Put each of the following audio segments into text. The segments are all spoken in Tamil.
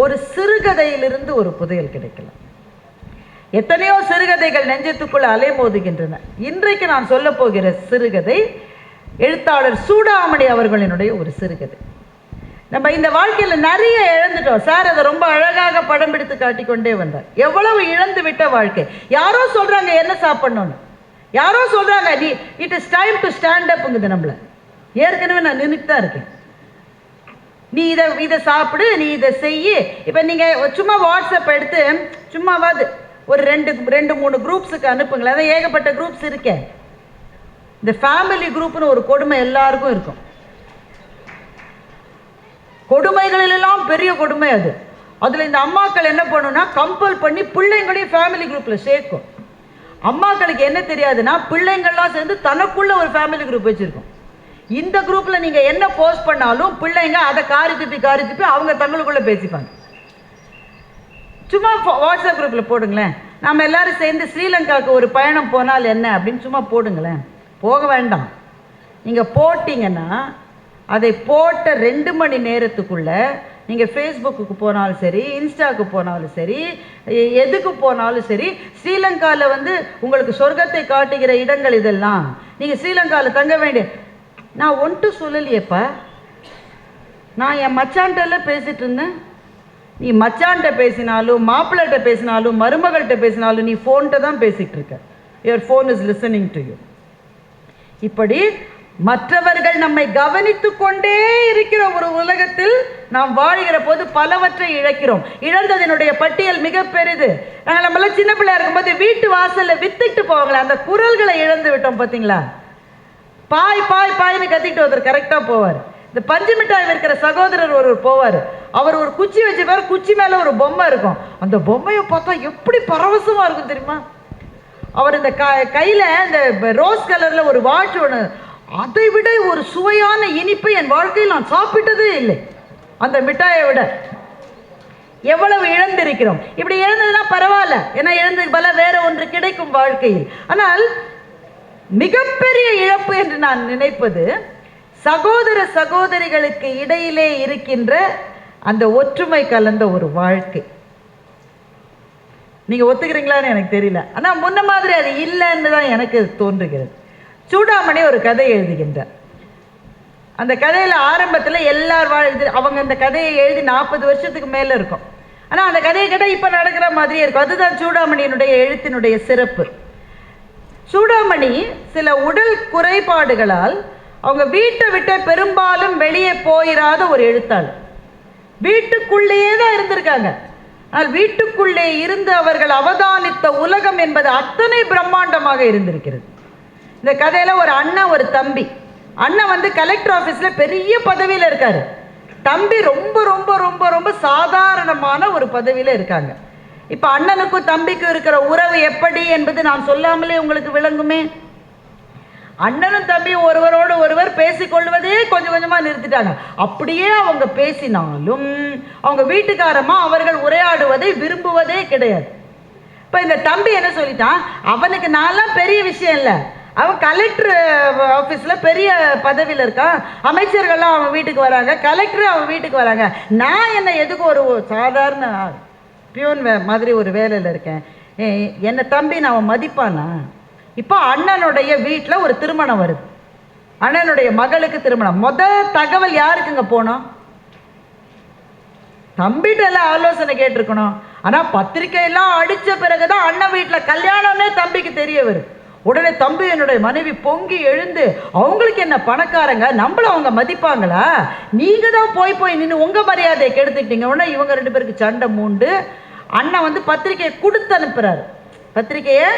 ஒரு சிறுகதையிலிருந்து ஒரு புதையல் கிடைக்கலாம். எத்தனையோ சிறுகதைகள் நெஞ்சத்துக்குள் அலைமோதுகின்றன. இன்றைக்கு நான் சொல்ல போகிற சிறுகதை எழுத்தாளர் சூடாமணி அவர்களினுடைய ஒரு சிறுகதை. நம்ம இந்த வாழ்க்கையில் நிறைய இழந்துட்டோம். சார் அதை ரொம்ப அழகாக படம் பிடித்து காட்டிக்கொண்டே வந்தார். எவ்வளவு இழந்து விட்ட வாழ்க்கை. யாரோ சொல்றாங்க என்ன சாப்பிடணும்னு, யாரோ சொல்றாங்க நீ it is time to stand அப்ங்குது. நம்மள ஏற்கனவே நான் நின்றுட்டு தான் இருக்கேன். நீ இதை சாப்பிடு, நீ இதை செய்ய. இப்போ நீங்கள் சும்மா வாட்ஸ்அப் எடுத்து சும்மாவாது ஒரு ரெண்டு மூணு குரூப்ஸுக்கு அனுப்புங்களேன். அதான் ஏகப்பட்ட குரூப்ஸ் இருக்கேன். இந்த ஃபேமிலி குரூப்னு ஒரு கொடுமை எல்லாருக்கும் இருக்கும். கொடுமைகளிலெல்லாம் பெரிய கொடுமை அது. அதில் இந்த அம்மாக்கள் என்ன பண்ணுன்னா கம்பல் பண்ணி பிள்ளைங்களையும் ஃபேமிலி குரூப்பில் சேர்க்கும். அம்மாக்களுக்கு என்ன தெரியாதுன்னா பிள்ளைங்கள்லாம் சேர்ந்து தனக்குள்ள ஒரு ஃபேமிலி குரூப் வச்சுருக்கோம். இந்த குரூப்பில் நீங்கள் என்ன போஸ்ட் பண்ணாலும் பிள்ளைங்க அதை காரி துப்பி அவங்க தங்களுக்குள்ளே பேசிப்பாங்க. சும்மா வாட்ஸ்அப் குரூப்பில் போடுங்களேன், நம்ம எல்லாரும் சேர்ந்து ஸ்ரீலங்காவுக்கு ஒரு பயணம் போனால் என்ன அப்படின்னு சும்மா போடுங்களேன். போக வேண்டாம். நீங்கள் போட்டிங்கன்னா அதை போட்ட 2 மணி நேரத்துக்குள்ளே நீங்கள் ஃபேஸ்புக்கு போனாலும் சரி, இன்ஸ்டாவுக்கு போனாலும் சரி, எதுக்கு போனாலும் சரி, ஸ்ரீலங்காவில் வந்து உங்களுக்கு சொர்க்கத்தை காட்டுகிற இடங்கள் இதெல்லாம். நீங்கள் ஸ்ரீலங்காவில் தங்க வேண்டிய நான் ஒன்ட்டு சொல்லலையேப்பா. நான் என் மச்சான்கிட்ட பேசிகிட்டு இருந்தேன். நீ மச்சான்கிட்ட பேசினாலும், மாப்பிள்ளைகிட்ட பேசினாலும், மருமகள்கிட்ட பேசினாலும் நீ ஃபோன்கிட்ட தான் பேசிகிட்டு இருக்க. Your phone is listening to you. இப்படி மற்றவர்கள் நம்மை கவனித்து கொண்டே இருக்கிற ஒரு உலகத்தில் நாம் வாழ்கிற போது பலவற்றை இழக்கிறோம். இழந்ததனுடைய பட்டியல் மிக பெரிது. நாங்கள் நம்மளாம் சின்ன பிள்ளையா இருக்கும்போது வீட்டு வாசலில் வித்துட்டு போவாங்களே, அந்த குரல்களை இழந்து விட்டோம். பார்த்தீங்களா? பாய் பாய் பாய்னு கத்திட்டு ஒருத்தர் கரெக்டாக போவார். இந்த பஞ்சு மிட்டாய் இருக்கிற சகோதரர் ஒருவர் போவார். அவர் ஒரு குச்சி வச்சுப்பார். குச்சி மேலே ஒரு பொம்மை இருக்கும். அந்த பொம்மையை பார்த்தா எப்படி பரவசமாக இருக்கும் தெரியுமா? அவர் இந்த கையில் இந்த ரோஸ் கலரில் ஒரு வாட்ச் ஒன்று, அதை விட ஒரு சுவையான இனிப்பை என் வாழ்க்கையில் நான் சாப்பிட்டதே இல்லை அந்த மிட்டாயை விட. எவ்வளவு இழந்திருக்கிறோம். இப்படி இழந்ததுன்னா பரவாயில்ல, ஏன்னா இழந்தது பல வேற ஒன்று கிடைக்கும் வாழ்க்கையில். ஆனால் மிகப்பெரிய இழப்பு என்று நான் நினைப்பது சகோதர சகோதரிகளுக்கு இடையிலே இருக்கின்ற அந்த ஒற்றுமை கலந்த ஒரு வாழ்க்கை. நீங்க ஒத்துக்கிறீங்களான்னு எனக்கு தெரியல, ஆனா முன்ன மாதிரி அது இல்லைன்னு தான் எனக்கு தோன்றுகிறது. சூடாமணி ஒரு கதை எழுதுகின்றார். அந்த கதையில் ஆரம்பத்தில் எல்லார் அவங்க அந்த கதையை எழுதி 40 வருஷத்துக்கு மேலே இருக்கும். ஆனால் அந்த கதையை கேட்டால் இப்போ நடக்கிற மாதிரியே இருக்கும். அதுதான் சூடாமணியினுடைய எழுத்தினுடைய சிறப்பு. சூடாமணி சில உடல் குறைபாடுகளால் அவங்க வீட்டை விட்டு பெரும்பாலும் வெளியே போயிடாத ஒரு எழுத்தாளர். வீட்டுக்குள்ளேயே தான் இருந்திருக்காங்க. ஆனால் வீட்டுக்குள்ளே இருந்து அவர்கள் அவதானித்த உலகம் என்பது அத்தனை பிரம்மாண்டமாக இருந்திருக்கிறது. இந்த கதையில் ஒரு அண்ணன் ஒரு தம்பி. அண்ணன் வந்து கலெக்டர் ஆஃபீஸில் பெரிய பதவியில் இருக்காரு. தம்பி ரொம்ப ரொம்ப ரொம்ப ரொம்ப சாதாரணமான ஒரு பதவியில் இருக்காங்க. இப்போ அண்ணனுக்கும் தம்பிக்கும் இருக்கிற உறவு எப்படி என்பது நான் சொல்லாமலே உங்களுக்கு விளங்குமே. அண்ணனும் தம்பியும் ஒருவரோடு ஒருவர் பேசிக்கொள்வதே கொஞ்சம் கொஞ்சமாக நிறுத்திட்டாங்க. அப்படியே அவங்க பேசினாலும் அவங்க வீட்டுக்காரமா அவர்கள் உரையாடுவதை விரும்புவதே கிடையாது. இப்போ இந்த தம்பி என்ன சொல்லிட்டான், அவனுக்கு நான்லாம் பெரிய விஷயம் இல்லை, அவன் கலெக்டர் ஆஃபீஸில் பெரிய பதவியில் இருக்கான், அமைச்சர்கள்லாம் அவன் வீட்டுக்கு வராங்க, கலெக்டர் அவன் வீட்டுக்கு வராங்க, நான் என்ன எதுக்கு ஒரு சாதாரண பியூன் மாதிரி ஒரு வேலையில் இருக்கேன், என்னை தம்பி நான் மதிப்பானா? இப்போ அண்ணனுடைய வீட்டில் ஒரு திருமணம் வருது. அண்ணனுடைய மகளுக்கு திருமணம். தகவல் யாருக்குங்க போனோம்? தம்பிகிட்ட எல்லாம் ஆலோசனை கேட்டிருக்கணும். ஆனால் பத்திரிக்கையெல்லாம் அடித்த பிறகுதான் அண்ணன் வீட்டில் கல்யாணம்னே தம்பிக்கு தெரிய வரும். உடனே தம்பி என்னுடைய மனைவி பொங்கி எழுந்து, அவங்களுக்கு என்ன பணக்காரங்க, நம்மள அவங்க மதிப்பாங்களா, நீங்கள் தான் போய் நின்று உங்கள் மரியாதையை கெடுத்துக்கிட்டீங்க. உடனே இவங்க 2 பேருக்கு சண்டை மூண்டு அண்ணன் வந்து பத்திரிக்கையை கொடுத்து அனுப்புகிறாரு. பத்திரிக்கையை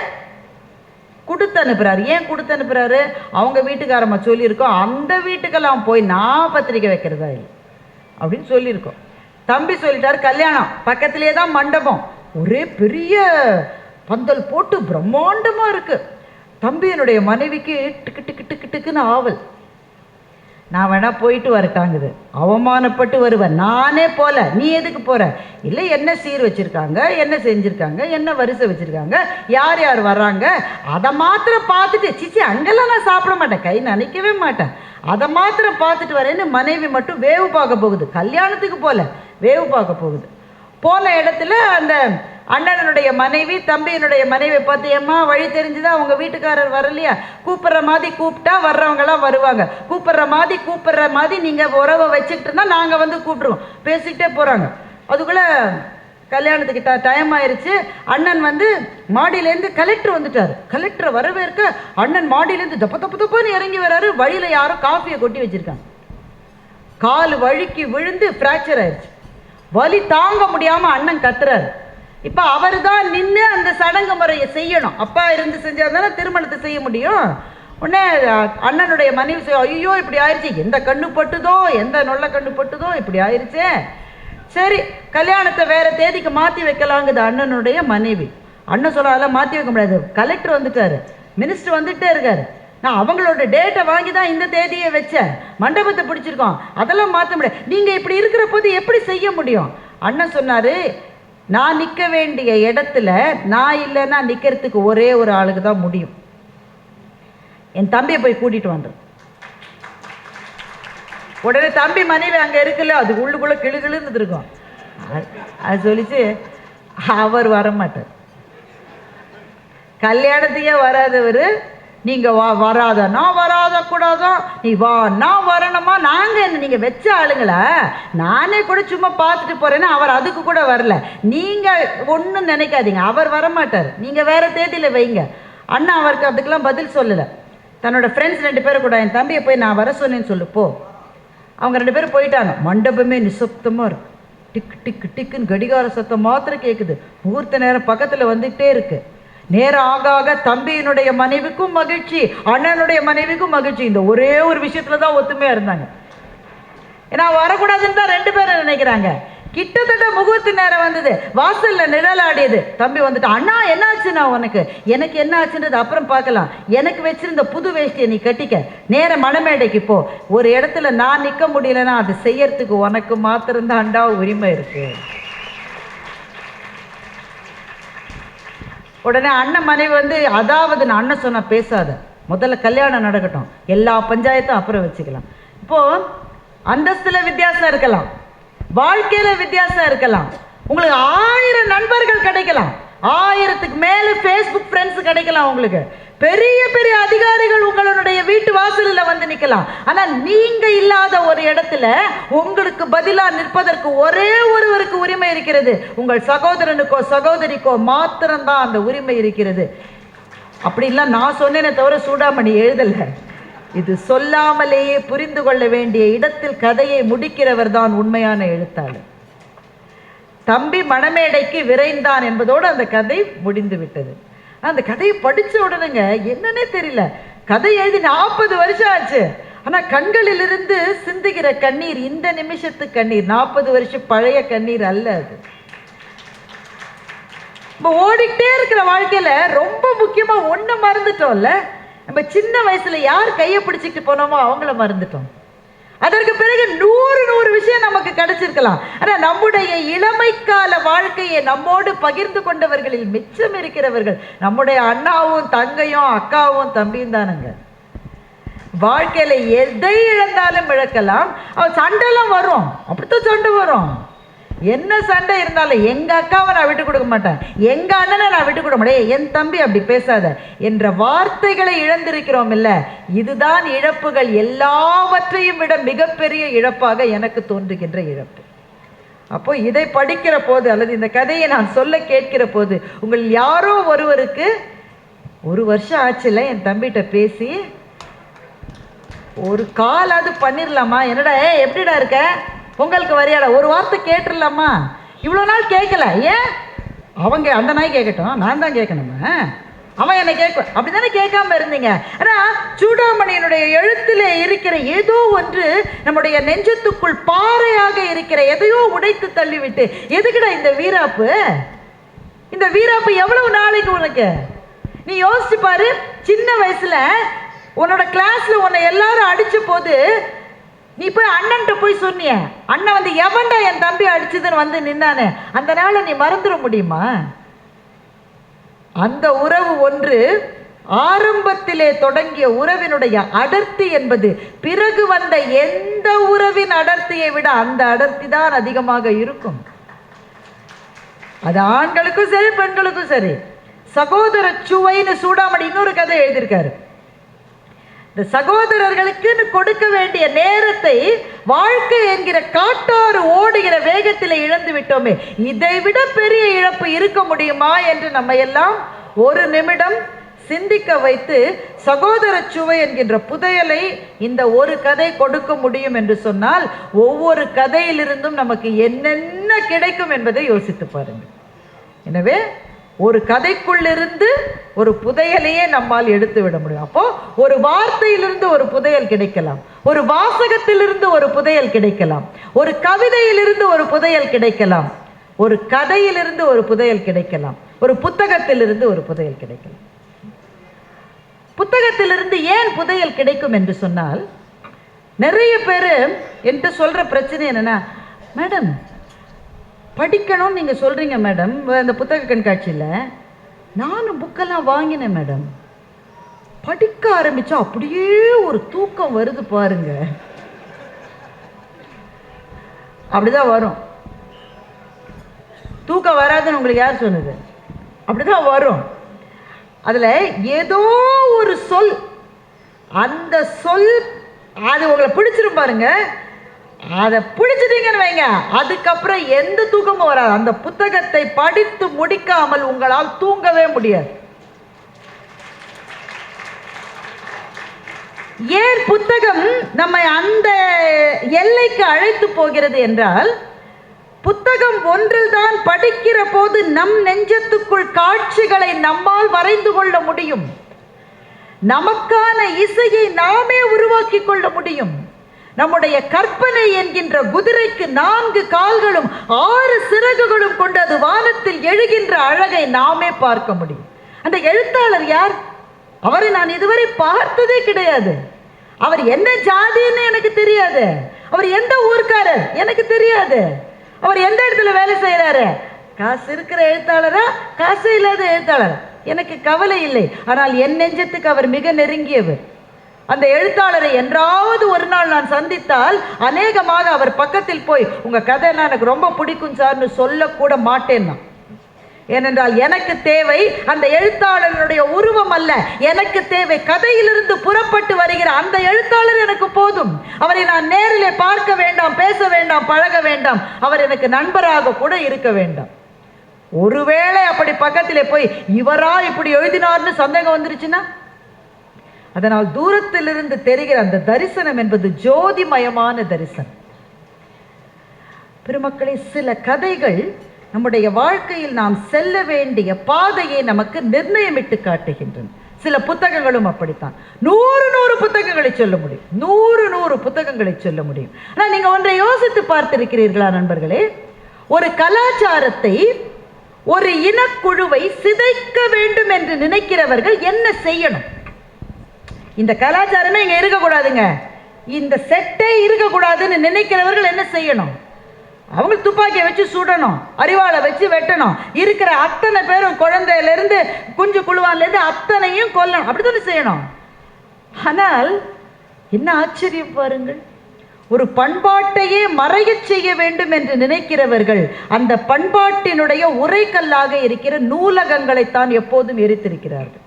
கொடுத்து அனுப்புகிறாரு. ஏன் கொடுத்து அனுப்புகிறாரு? அவங்க வீட்டுக்காரம்மா சொல்லியிருக்கோம், அந்த வீட்டுக்கெல்லாம் போய் நான் பத்திரிக்கை வைக்கிறதா இல்லை அப்படின்னு சொல்லியிருக்கோம். தம்பி சொல்லிட்டாரு, கல்யாணம் பக்கத்திலே தான் மண்டபம், ஒரே பெரிய பந்தல் போட்டு பிரம்மாண்டமாக இருக்குது. தம்பியினுடைய மனைவிக்கு டிக்கு டிக்கு டிக்கு டிக்குன்னு ஆவல். நான் வேணா போயிட்டு வரட்டாங்குது. அவமானப்பட்டு வருவேன். நானே போல, நீ எதுக்கு போகிற? இல்லை, என்ன சீர் வச்சுருக்காங்க, என்ன செஞ்சுருக்காங்க, என்ன வரிசை வச்சுருக்காங்க, யார் யார் வர்றாங்க, அதை மாத்திரம் பார்த்துட்டு, சிச்சி அங்கெல்லாம் நான் சாப்பிட மாட்டேன், கை நினைக்கவே மாட்டேன், அதை மாத்திரம் பார்த்துட்டு வரேன்னு மனைவி மட்டும் வேவு பார்க்க போகுது. கல்யாணத்துக்கு போல வேவு பார்க்க போகுது. போன இடத்துல அந்த அண்ணனுடைய மனைவி தம்பியினுடைய மனைவியை பார்த்து, ஏம்மா வழி தெரிஞ்சுதான் அவங்க வீட்டுக்காரர் வரலையா, கூப்பிட்ற மாதிரி கூப்பிட்டா வர்றவங்களாம் வருவாங்க, கூப்பிட்ற மாதிரி நீங்கள் உறவை வச்சுக்கிட்டு இருந்தால் நாங்கள் வந்து கூப்பிட்ருவோம், பேசிக்கிட்டே போகிறாங்க. அதுக்குள்ளே கல்யாணத்துக்கு டைம் ஆயிடுச்சு. அண்ணன் வந்து மாடியிலேருந்து கலெக்டர் வந்துட்டார். கலெக்டரை வரவேற்க அண்ணன் மாடியிலேருந்து தப்புன்னு இறங்கி வர்றாரு. வழியில் யாரோ காஃபியை கொட்டி வச்சுருக்காங்க. கால் வழுக்கி விழுந்து ஃப்ராக்சர் ஆயிடுச்சு. வலி தாங்க முடியாமல் அண்ணன் கத்துறாரு. இப்போ அவர் தான் நின்று அந்த சடங்கு முறையை செய்யணும். அப்பா இருந்து செஞ்சால் தானே திருமணத்தை செய்ய முடியும். உடனே அண்ணனுடைய மனைவி ஐயோ இப்படி ஆயிடுச்சு, எந்த கண்ணு பட்டுதோ, எந்த நொல்ல கண்ணு பட்டுதோ, இப்படி ஆயிடுச்சே, சரி கல்யாணத்தை வேற தேதிக்கு மாற்றி வைக்கலாங்குது அண்ணனுடைய மனைவி. அண்ணன் சொல்ல அதெல்லாம் மாற்றி வைக்க முடியாது, கலெக்டர் வந்துட்டாரு, மினிஸ்டர் வந்துகிட்டே இருக்காரு, நான் அவங்களோட டேட்டை வாங்கி தான் இந்த தேதியை வச்சேன், மண்டபத்தை பிடிச்சிருக்கோம், அதெல்லாம் மாற்ற முடியாது, நீங்கள் இப்படி இருக்கிற போது எப்படி செய்ய முடியும். அண்ணன் சொன்னார், நான் நிற்க வேண்டிய இடத்துல நான் இல்லைன்னா நிற்கிறதுக்கு ஒரே ஒரு ஆளுக்கு தான் முடியும், என் தம்பியை போய் கூட்டிகிட்டு வந்தேன். உடனே தம்பி மனைவி அங்கே இருக்குல்ல, அது உள்ளுக்குள்ளே கிளுகிழுன்னு இருக்கும். அது சொல்லிச்சு, அவர் வரமாட்டார், கல்யாணத்தையே வராதவர், நீங்கள் வராதனா வராத கூடாதோ, நீ வா நான் வரணுமா, நாங்கள் என்ன நீங்கள் வச்ச ஆளுங்களா, நானே கூட சும்மா பார்த்துட்டு போகிறேன்னா அவர் அதுக்கு கூட வரல, நீங்கள் ஒன்றும் நினைக்காதீங்க, அவர் வரமாட்டார், நீங்கள் வேறு தேதியில் வைங்க. அண்ணா அவருக்கு அதுக்கெல்லாம் பதில் சொல்லலை. தன்னோட ஃப்ரெண்ட்ஸ் 2 பேரும் கூட, என் தம்பியை போய் நான் வர சொன்னேன்னு சொல்லு போ. அவங்க 2 பேரும் போயிட்டாங்க. மண்டபமே நிசப்தமாக இருக்கு. டிக்கு டிக்கு டிக்குன்னு கடிகார சத்தம் மாத்திரம் கேட்குது. முகூர்த்த நேரம் பக்கத்தில் வந்துகிட்டே இருக்கு. நேரம் ஆக ஆக தம்பியினுடைய மனைவிக்கும் மகிழ்ச்சி, அண்ணனுடைய மனைவிக்கும் மகிழ்ச்சி. இந்த ஒரே ஒரு விஷயத்துல தான் ஒத்துமையா இருந்தாங்க. ஏன்னா வரக்கூடாதுன்னு தான் 2 பேரும் நினைக்கிறாங்க. கிட்டத்தட்ட முகூர்த்த நேரம் வந்தது, வாசல்ல நிழலாடியது. தம்பி வந்துட்டு, அண்ணா என்ன ஆச்சுண்ணா உனக்கு, எனக்கு என்ன ஆச்சுன்றது அப்புறம் பார்க்கலாம், எனக்கு வச்சிருந்த புது வேஷ்டியை நீ கட்டிக்க, நேர மணமேடைக்கு போ, ஒரு இடத்துல நான் நிற்க முடியலன்னா அது செய்யறதுக்கு உனக்கு மாத்திரம்தான்டா உரிமை இருக்கு. உடனே அண்ணன் மனைவி வந்து, அதாவது நான் அண்ணன் சொன்ன பேசாத, முதல்ல கல்யாணம் நடக்கட்டும், எல்லா பஞ்சாயத்தும் அப்புறம் வச்சுக்கலாம். இப்போ அந்தஸ்துல வித்தியாசம் இருக்கலாம், வாழ்க்கையில வித்தியாசம் இருக்கலாம், உங்களுக்கு 1000 நண்பர்கள் கிடைக்கலாம், 1000க்கு மேல ஃபேஸ்புக் ஃப்ரெண்ட்ஸ் கிடைக்கலாம், உங்களுக்கு பெரிய பெரிய அதிகாரிகள் உங்களுடைய வீட்டு வாசலில் வந்து நிற்கலாம். ஆனால் நீங்க இல்லாத ஒரு இடத்துல உங்களுக்கு பதிலாக நிற்பதற்கு ஒரே ஒருவருக்கு உரிமை இருக்கிறது, உங்கள் சகோதரனுக்கோ சகோதரிக்கோ மாத்திரம்தான் அந்த உரிமை இருக்கிறது. அப்படின்லாம் நான் சொன்னேனே தவிர சூடாமணி எழுதலை. இது சொல்லாமலேயே புரிந்து கொள்ள வேண்டிய இடத்தில் கதையை முடிக்கிறவர் தான் உண்மையான எழுத்தாளர். தம்பி மணமேடைக்கு விரைந்தான் என்பதோடு அந்த கதை முடிந்து விட்டது. அந்த கதையை படித்த உடனேங்க என்னன்னே தெரியல, கதை எழுதி 40 வருஷம் ஆச்சு, ஆனால் கண்களிலிருந்து சிந்துகிற கண்ணீர் இந்த நிமிஷத்து கண்ணீர், 40 வருஷம் பழைய கண்ணீர் அல்ல அது. இப்போ ஓடிக்கிட்டே இருக்கிற வாழ்க்கையில் ரொம்ப முக்கியமாக ஒன்று மறந்துட்டோம்ல, நம்ம சின்ன வயசுல யார் கையை பிடிச்சிட்டு போனோமோ அவங்கள மறந்துட்டோம். அதற்கு பிறகு 100 விஷயம் நமக்கு கிடைச்சிருக்கலாம். ஆனால் நம்முடைய இளமைக்கால வாழ்க்கையை நம்மோடு பகிர்ந்து கொண்டவர்களில் மிச்சம் இருக்கிறவர்கள் நம்முடைய அண்ணாவும் தங்கையும் அக்காவும் தம்பியும் தானுங்க. வாழ்க்கையில எதை இழந்தாலும் இழக்கலாம், சண்டைலாம் வரும், அப்படித்தான் சண்டை வரும். என்ன சண்டை இருந்தாலும் எங்க அக்காவை நான் விட்டு கொடுக்க மாட்டேன், எங்க அண்ணனை நான் விட்டு கொடுக்க மாட்டேன், என் தம்பி அப்படி பேசாத என்ற வார்த்தைகளை இழந்திருக்கிறோம் இல்ல. இதுதான் இழப்புகள் எல்லாவற்றையும் விட மிகப்பெரிய இழப்பாக எனக்கு தோன்றுகின்ற இழப்பு. அப்போ இதை படிக்கிற போது அல்லது இந்த கதையை நான் சொல்ல கேட்கிற போது உங்கள் யாரோ ஒருவருக்கு 1 வருஷம் ஆச்சுல என் தம்பிகிட்ட பேசி ஒரு காலாவது பண்ணிடலாமா, என்னடா எப்படிடா இருக்க, பொங்கலுக்கு வரையாடா, ஒரு வார்த்தை கேட்டுடலாமா, இவ்வளோ நாள் கேட்கல, ஏன் அவங்க அந்த நாய் கேட்கட்டும், நான் தான் கேட்கணுமா, அவன் என்னை கேட்க, அப்படி தானே கேட்காம இருந்தீங்க. ஆனால் சூடாமணியினுடைய எழுத்தில் இருக்கிற ஏதோ ஒன்று நம்முடைய நெஞ்சத்துக்குள் பாறையாக இருக்கிற எதையோ உடைத்து தள்ளிவிட்டு, எதுக்குடா இந்த வீராப்பு, இந்த வீராப்பு எவ்வளவு நாளைக்கு உனக்கு, நீ யோசிச்சு பாரு. சின்ன வயசுல உன்னோட கிளாஸ்ல உன்னை எல்லாரும் அடிச்ச போது நீ போய் அண்ணன்ட்ட போய் சொன்னிய, அண்ணன் வந்து எவன்டா என் தம்பி அடிச்சதுன்னு வந்து நின்னானே, அந்த நாளை நீ மறந்துட முடியுமா? அந்த உறவு ஒன்று ஆரம்பத்திலே தொடங்கிய உறவினுடைய அடர்த்தி என்பது பிறகு வந்த எந்த உறவின் அடர்த்தியை விட அந்த அடர்த்தி தான் அதிகமாக இருக்கும். அது ஆண்களுக்கும் சரி பெண்களுக்கும் சரி. சகோதர சுவைன்னு சூடாமணி இன்னொரு கதை எழுதியிருக்காரு. இந்த சகோதரர்களுக்குன்னு கொடுக்க வேண்டிய நேரத்தை வாழ்க்கை என்கிற காட்டாறு ஓடுகிற வேகத்தில் இழந்து விட்டோமே, இதை விட பெரிய இழப்பு இருக்க முடியுமா என்று நம்ம எல்லாம் ஒரு நிமிடம் சிந்திக்க வைத்து சகோதர சுவை என்கின்ற புதையலை இந்த ஒரு கதை கொடுக்க முடியும் என்று சொன்னால் ஒவ்வொரு கதையிலிருந்தும் நமக்கு என்னென்ன கிடைக்கும் என்பதை யோசித்து பாருங்கள். எனவே ஒரு கதைக்குள்ளிருந்து ஒரு புதையலையே நம்மால் எடுத்து விட முடியும். அப்போ ஒரு வார்த்தையிலிருந்து ஒரு புதையல் கிடைக்கலாம், ஒரு வாசகத்திலிருந்து ஒரு புதையல் கிடைக்கலாம், ஒரு கவிதையிலிருந்து ஒரு புதையல் கிடைக்கலாம், ஒரு கதையிலிருந்து ஒரு புதையல் கிடைக்கலாம், ஒரு புத்தகத்திலிருந்து ஒரு புதையல் கிடைக்கலாம். புத்தகத்திலிருந்து ஏன் புதையல் கிடைக்கும் என்று சொன்னால், நிறைய பேர் என்கிட்ட சொல்ற பிரச்சனை என்னன்னா, மேடம் படிக்கணும்னு நீங்கள் சொல்கிறீங்க மேடம் அந்த புத்தக கண்காட்சியில், நானும் புக்கெல்லாம் வாங்கினேன் மேடம், படிக்க ஆரம்பித்தா அப்படியே ஒரு தூக்கம் வருது பாருங்க. அப்படிதான் வரும். தூக்கம் வராதுன்னு உங்களுக்கு யார் சொன்னது? அப்படிதான் வரும். அதில் ஏதோ ஒரு சொல், அந்த சொல் அது உங்களை பிடிச்சிரும் பாருங்க. அதை பிடிச்சிட்டீங்கன்னு வைங்க, அதுக்கப்புறம் எந்த தூக்கமும் வராது. அந்த புத்தகத்தை படித்து முடிக்காமல் உங்களால் தூங்கவே முடியாது. ஏன் புத்தகம் நம்மை அந்த எல்லைக்கு அழைத்து போகிறது என்றால், புத்தகம் ஒன்றில் தான் படிக்கிற போது நம் நெஞ்சத்துக்குள் காட்சிகளை நம்மால் வரைந்து கொள்ள முடியும். நமக்கான இசையை நாமே உருவாக்கி கொள்ள முடியும். நம்முடைய கற்பனை என்கின்ற குதிரைக்கு 4 கால்களும் 6 சிறகுகளும் கொண்டு அது வானத்தில் எழுகின்ற அழகை நாமே பார்க்க முடியும். அந்த எழுத்தாளர் யார்? அவரை நான் இதுவரை பார்த்ததே கிடையாது. அவர் என்ன ஜாதின்னு எனக்கு தெரியாது. அவர் எந்த ஊர்க்காரர் எனக்கு தெரியாது. அவர் எந்த இடத்துல வேலை செய்யறாரு? காசு இருக்கிற எழுத்தாளரா காசு இல்லாத எழுத்தாளர் எனக்கு கவலை இல்லை. ஆனால் என் நெஞ்சத்துக்கு அவர் மிக நெருங்கியவர். அந்த எழுத்தாளரை என்றாவது ஒரு நாள் நான் சந்தித்தால் அநேகமாக அவர் பக்கத்தில் போய் உங்க கதைன்னா எனக்கு ரொம்ப பிடிக்கும் சார்னு சொல்லக்கூட மாட்டேன் நான். ஏனென்றால் எனக்கு தேவை அந்த எழுத்தாளருடைய உருவம் அல்ல, எனக்கு தேவை கதையிலிருந்து புறப்பட்டு வருகிற அந்த எழுத்தாளர் எனக்கு போதும். அவரை நான் நேரிலே பார்க்க வேண்டாம், பேச வேண்டாம், பழக வேண்டாம், அவர் எனக்கு நண்பராக கூட இருக்க வேண்டாம். ஒருவேளை அப்படி பக்கத்திலே போய் இவரா இப்படி எழுதினார்னு சந்தேகம் வந்துருச்சுன்னா, அதனால் தூரத்திலிருந்து தெரிகிற அந்த தரிசனம் என்பது ஜோதிமயமான தரிசனம். பெருமக்களே, சில கதைகள் நம்முடைய வாழ்க்கையில் நாம் செல்ல வேண்டிய பாதையை நமக்கு நிர்ணயமிட்டு காட்டுகின்றன. சில புத்தகங்களும் அப்படித்தான். 100 புத்தகங்களை சொல்ல முடியும், 100 புத்தகங்களை சொல்ல முடியும். ஆனால் நீங்க ஒன்றை யோசித்து பார்த்திருக்கிறீர்களா நண்பர்களே? ஒரு கலாச்சாரத்தை, ஒரு இனக்குழுவை சிதைக்க வேண்டும் என்று நினைக்கிறவர்கள் என்ன செய்யணும்? இந்த கலாச்சாரமே இங்க இருக்கக்கூடாதுங்க, இந்த செட்டே இருக்கக்கூடாதுன்னு நினைக்கிறவர்கள் என்ன செய்யணும்? அவங்க துப்பாக்கியை வச்சு சுடணும், அறிவாளை வச்சு வெட்டணும், இருக்கிற அத்தனை பேரும் குழந்தையிலிருந்து குஞ்சு குழுவான்லேருந்து அத்தனையும் கொல்லணும், அப்படித்தானே செய்யணும். ஆனால் என்ன ஆச்சரியம் பாருங்கள், ஒரு பண்பாட்டையே மறைய செய்ய வேண்டும் என்று நினைக்கிறவர்கள் அந்த பண்பாட்டினுடைய உரைக்கல்லாக இருக்கிற நூலகங்களைத்தான் எப்போதும் எரித்திருக்கிறார்கள்.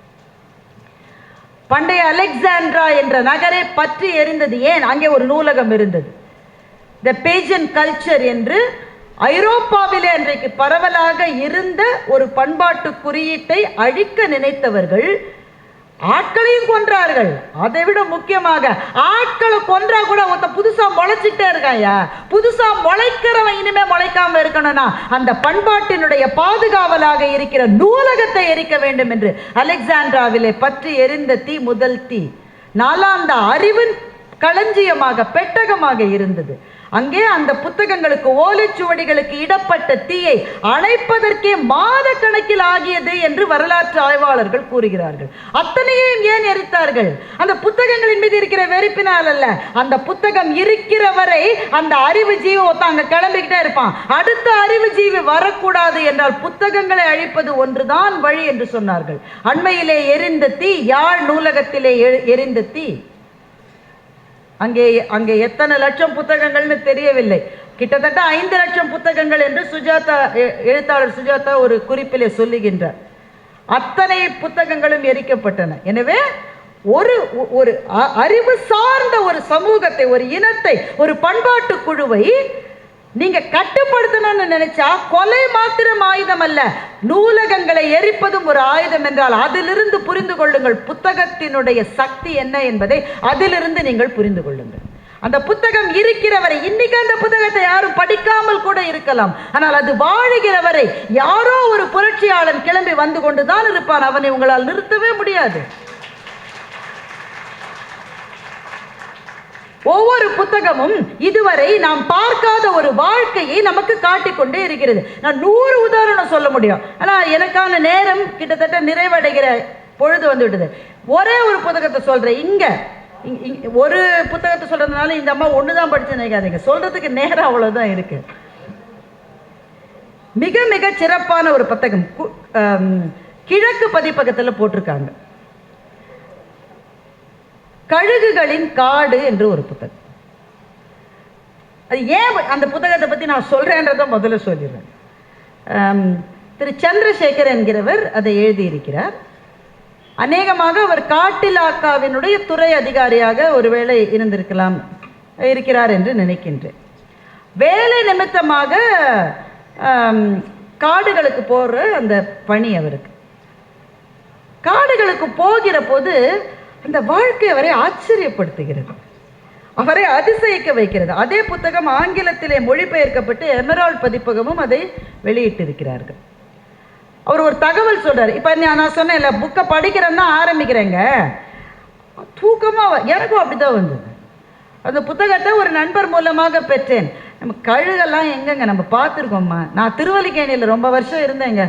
பண்டைய அலெக்சாண்ட்ரா என்ற நகரை பற்றி எரிந்தது ஏன்? அங்கே ஒரு நூலகம் இருந்தது. த பேஜன் கல்ச்சர் என்று ஐரோப்பாவிலே அன்றைக்கு பரவலாக இருந்த ஒரு பண்பாட்டு குறியீட்டை அழிக்க நினைத்தவர்கள் ஆட்களையும் கொன்றார்கள். அதை விட முக்கியமாக ஆட்களை கொன்றா கூட ஒருத்த புதுசா முளைச்சிட்டே இருக்காயா, புதுசா முளைக்கிறவன் இனிமே முளைக்காம இருக்கணும்னா அந்த பண்பாட்டினுடைய பாதுகாவலாக இருக்கிற நூலகத்தை எரிக்க வேண்டும் என்று அலெக்சாண்ட்ராவிலே பற்றி எரிந்த தீ முதல் தீ நாலாந்த அறிவின் களஞ்சியமாக பெட்டகமாக இருந்தது. அங்கே அந்த புத்தகங்களுக்கு, ஓலைச்சுவடிகளுக்கு இடப்பட்ட தீயை அணைப்பதற்கே மாத கணக்கில் ஆகியது என்று வரலாற்று ஆய்வாளர்கள் கூறுகிறார்கள். அத்தனையும் ஏன் எரித்தார்கள்? அந்த புத்தகங்களின் மீது இருக்கிற வெறுப்பினால் அல்ல. அந்த புத்தகம் இருக்கிற வரை அந்த அறிவு ஜீவி ஒருத்தங்க கிளம்பிக்கிட்டே இருப்பான். அடுத்த அறிவு ஜீவி வரக்கூடாது என்றால் புத்தகங்களை அழிப்பது ஒன்றுதான் வழி என்று சொன்னார்கள். அண்மையிலே எரிந்த தீ, யாழ் நூலகத்திலே எரிந்த தீ. அங்கே எத்தனை லட்சம் புத்தகங்கள்னு தெரியவில்லை. கிட்டத்தட்ட 5 லட்சம் புத்தகங்கள் என்று எழுத்தாளர் சுஜாதா ஒரு குறிப்பிலே சொல்லுகின்றார். அத்தனை புத்தகங்களும் எரிக்கப்பட்டன. எனவே ஒரு ஒரு அறிவு சார்ந்த ஒரு சமூகத்தை, ஒரு இனத்தை, ஒரு பண்பாட்டு குழுவை நீங்க கட்டுப்படுத்தணும்னு நினைச்சா கொலை மாத்திரம் ஆயுதம் அல்ல, நூலகங்களை எரிப்பதும் ஒரு ஆயுதம் என்றால் அதிலிருந்து புரிந்து கொள்ளுங்கள் புத்தகத்தினுடைய சக்தி என்ன என்பதை அதிலிருந்து நீங்கள் புரிந்து கொள்ளுங்கள். அந்த புத்தகம் இருக்கிறவரை, இன்னைக்கு அந்த புத்தகத்தை யாரும் படிக்காமல் கூட இருக்கலாம், ஆனால் அது வாழுகிறவரை யாரோ ஒரு புரட்சியாளன் கிளம்பி வந்து கொண்டுதான் இருப்பான். அவனை உங்களால் நிறுத்தவே முடியாது. ஒவ்வொரு புத்தகமும் இதுவரை நாம் பார்க்காத ஒரு வாழ்க்கையை நமக்கு காட்டிக்கொண்டே இருக்கிறது. நான் 100 உதாரணம் சொல்ல முடியும், ஆனால் எனக்கான நேரம் கிட்டத்தட்ட நிறைவடைகிற பொழுது வந்து விட்டது. ஒரே ஒரு புத்தகத்தை சொல்றேன். இங்க ஒரு புத்தகத்தை சொல்றதுனால இந்த அம்மா ஒண்ணுதான் படிச்சு நினைக்காதீங்க, சொல்றதுக்கு நேரம் அவ்வளவுதான் இருக்கு. மிக மிக சிறப்பான ஒரு புத்தகம் கிழக்கு பதிப்பகத்தில் போட்டிருக்காங்க. கழுகுகளின் காடு என்று ஒரு புத்தகம். அது ஏன் அந்த புத்தகத்தை பற்றி நான் சொல்கிறேன்றதை முதல்ல சொல்லிடுறேன். திரு சந்திரசேகர் என்கிறவர் அதை எழுதியிருக்கிறார். அநேகமாக அவர் காட்டிலாக்காவினுடைய துறை அதிகாரியாக ஒருவேளை இருக்கிறார் என்று நினைக்கின்றேன். வேலை நிமித்தமாக காடுகளுக்கு போகிற அந்த பணி அவருக்கு. காடுகளுக்கு போகிற போது அந்த வாழ்க்கை அவரை ஆச்சரியப்படுத்துகிறது, அவரை அதிசயிக்க வைக்கிறது. அதே புத்தகம் ஆங்கிலத்திலே மொழிபெயர்க்கப்பட்டு எமரால்ட் பதிப்பகமும் அதை வெளியிட்டிருக்கிறார்கள். அவர் ஒரு தகவல் சொல்றாரு. இப்போ நான் சொன்னேன்ல, புக்கை படிக்கிறேன்னா ஆரம்பிக்கிறேங்க, தூக்கமாக எனக்கும் அப்படிதான் வந்தது. அந்த புத்தகத்தை ஒரு நண்பர் மூலமாக பெற்றேன். நம்ம கழுகெல்லாம் எங்கங்க நம்ம பார்த்துருக்கோம்மா. நான் திருவல்லிக்கேணியில் ரொம்ப வருஷம் இருந்தேங்க.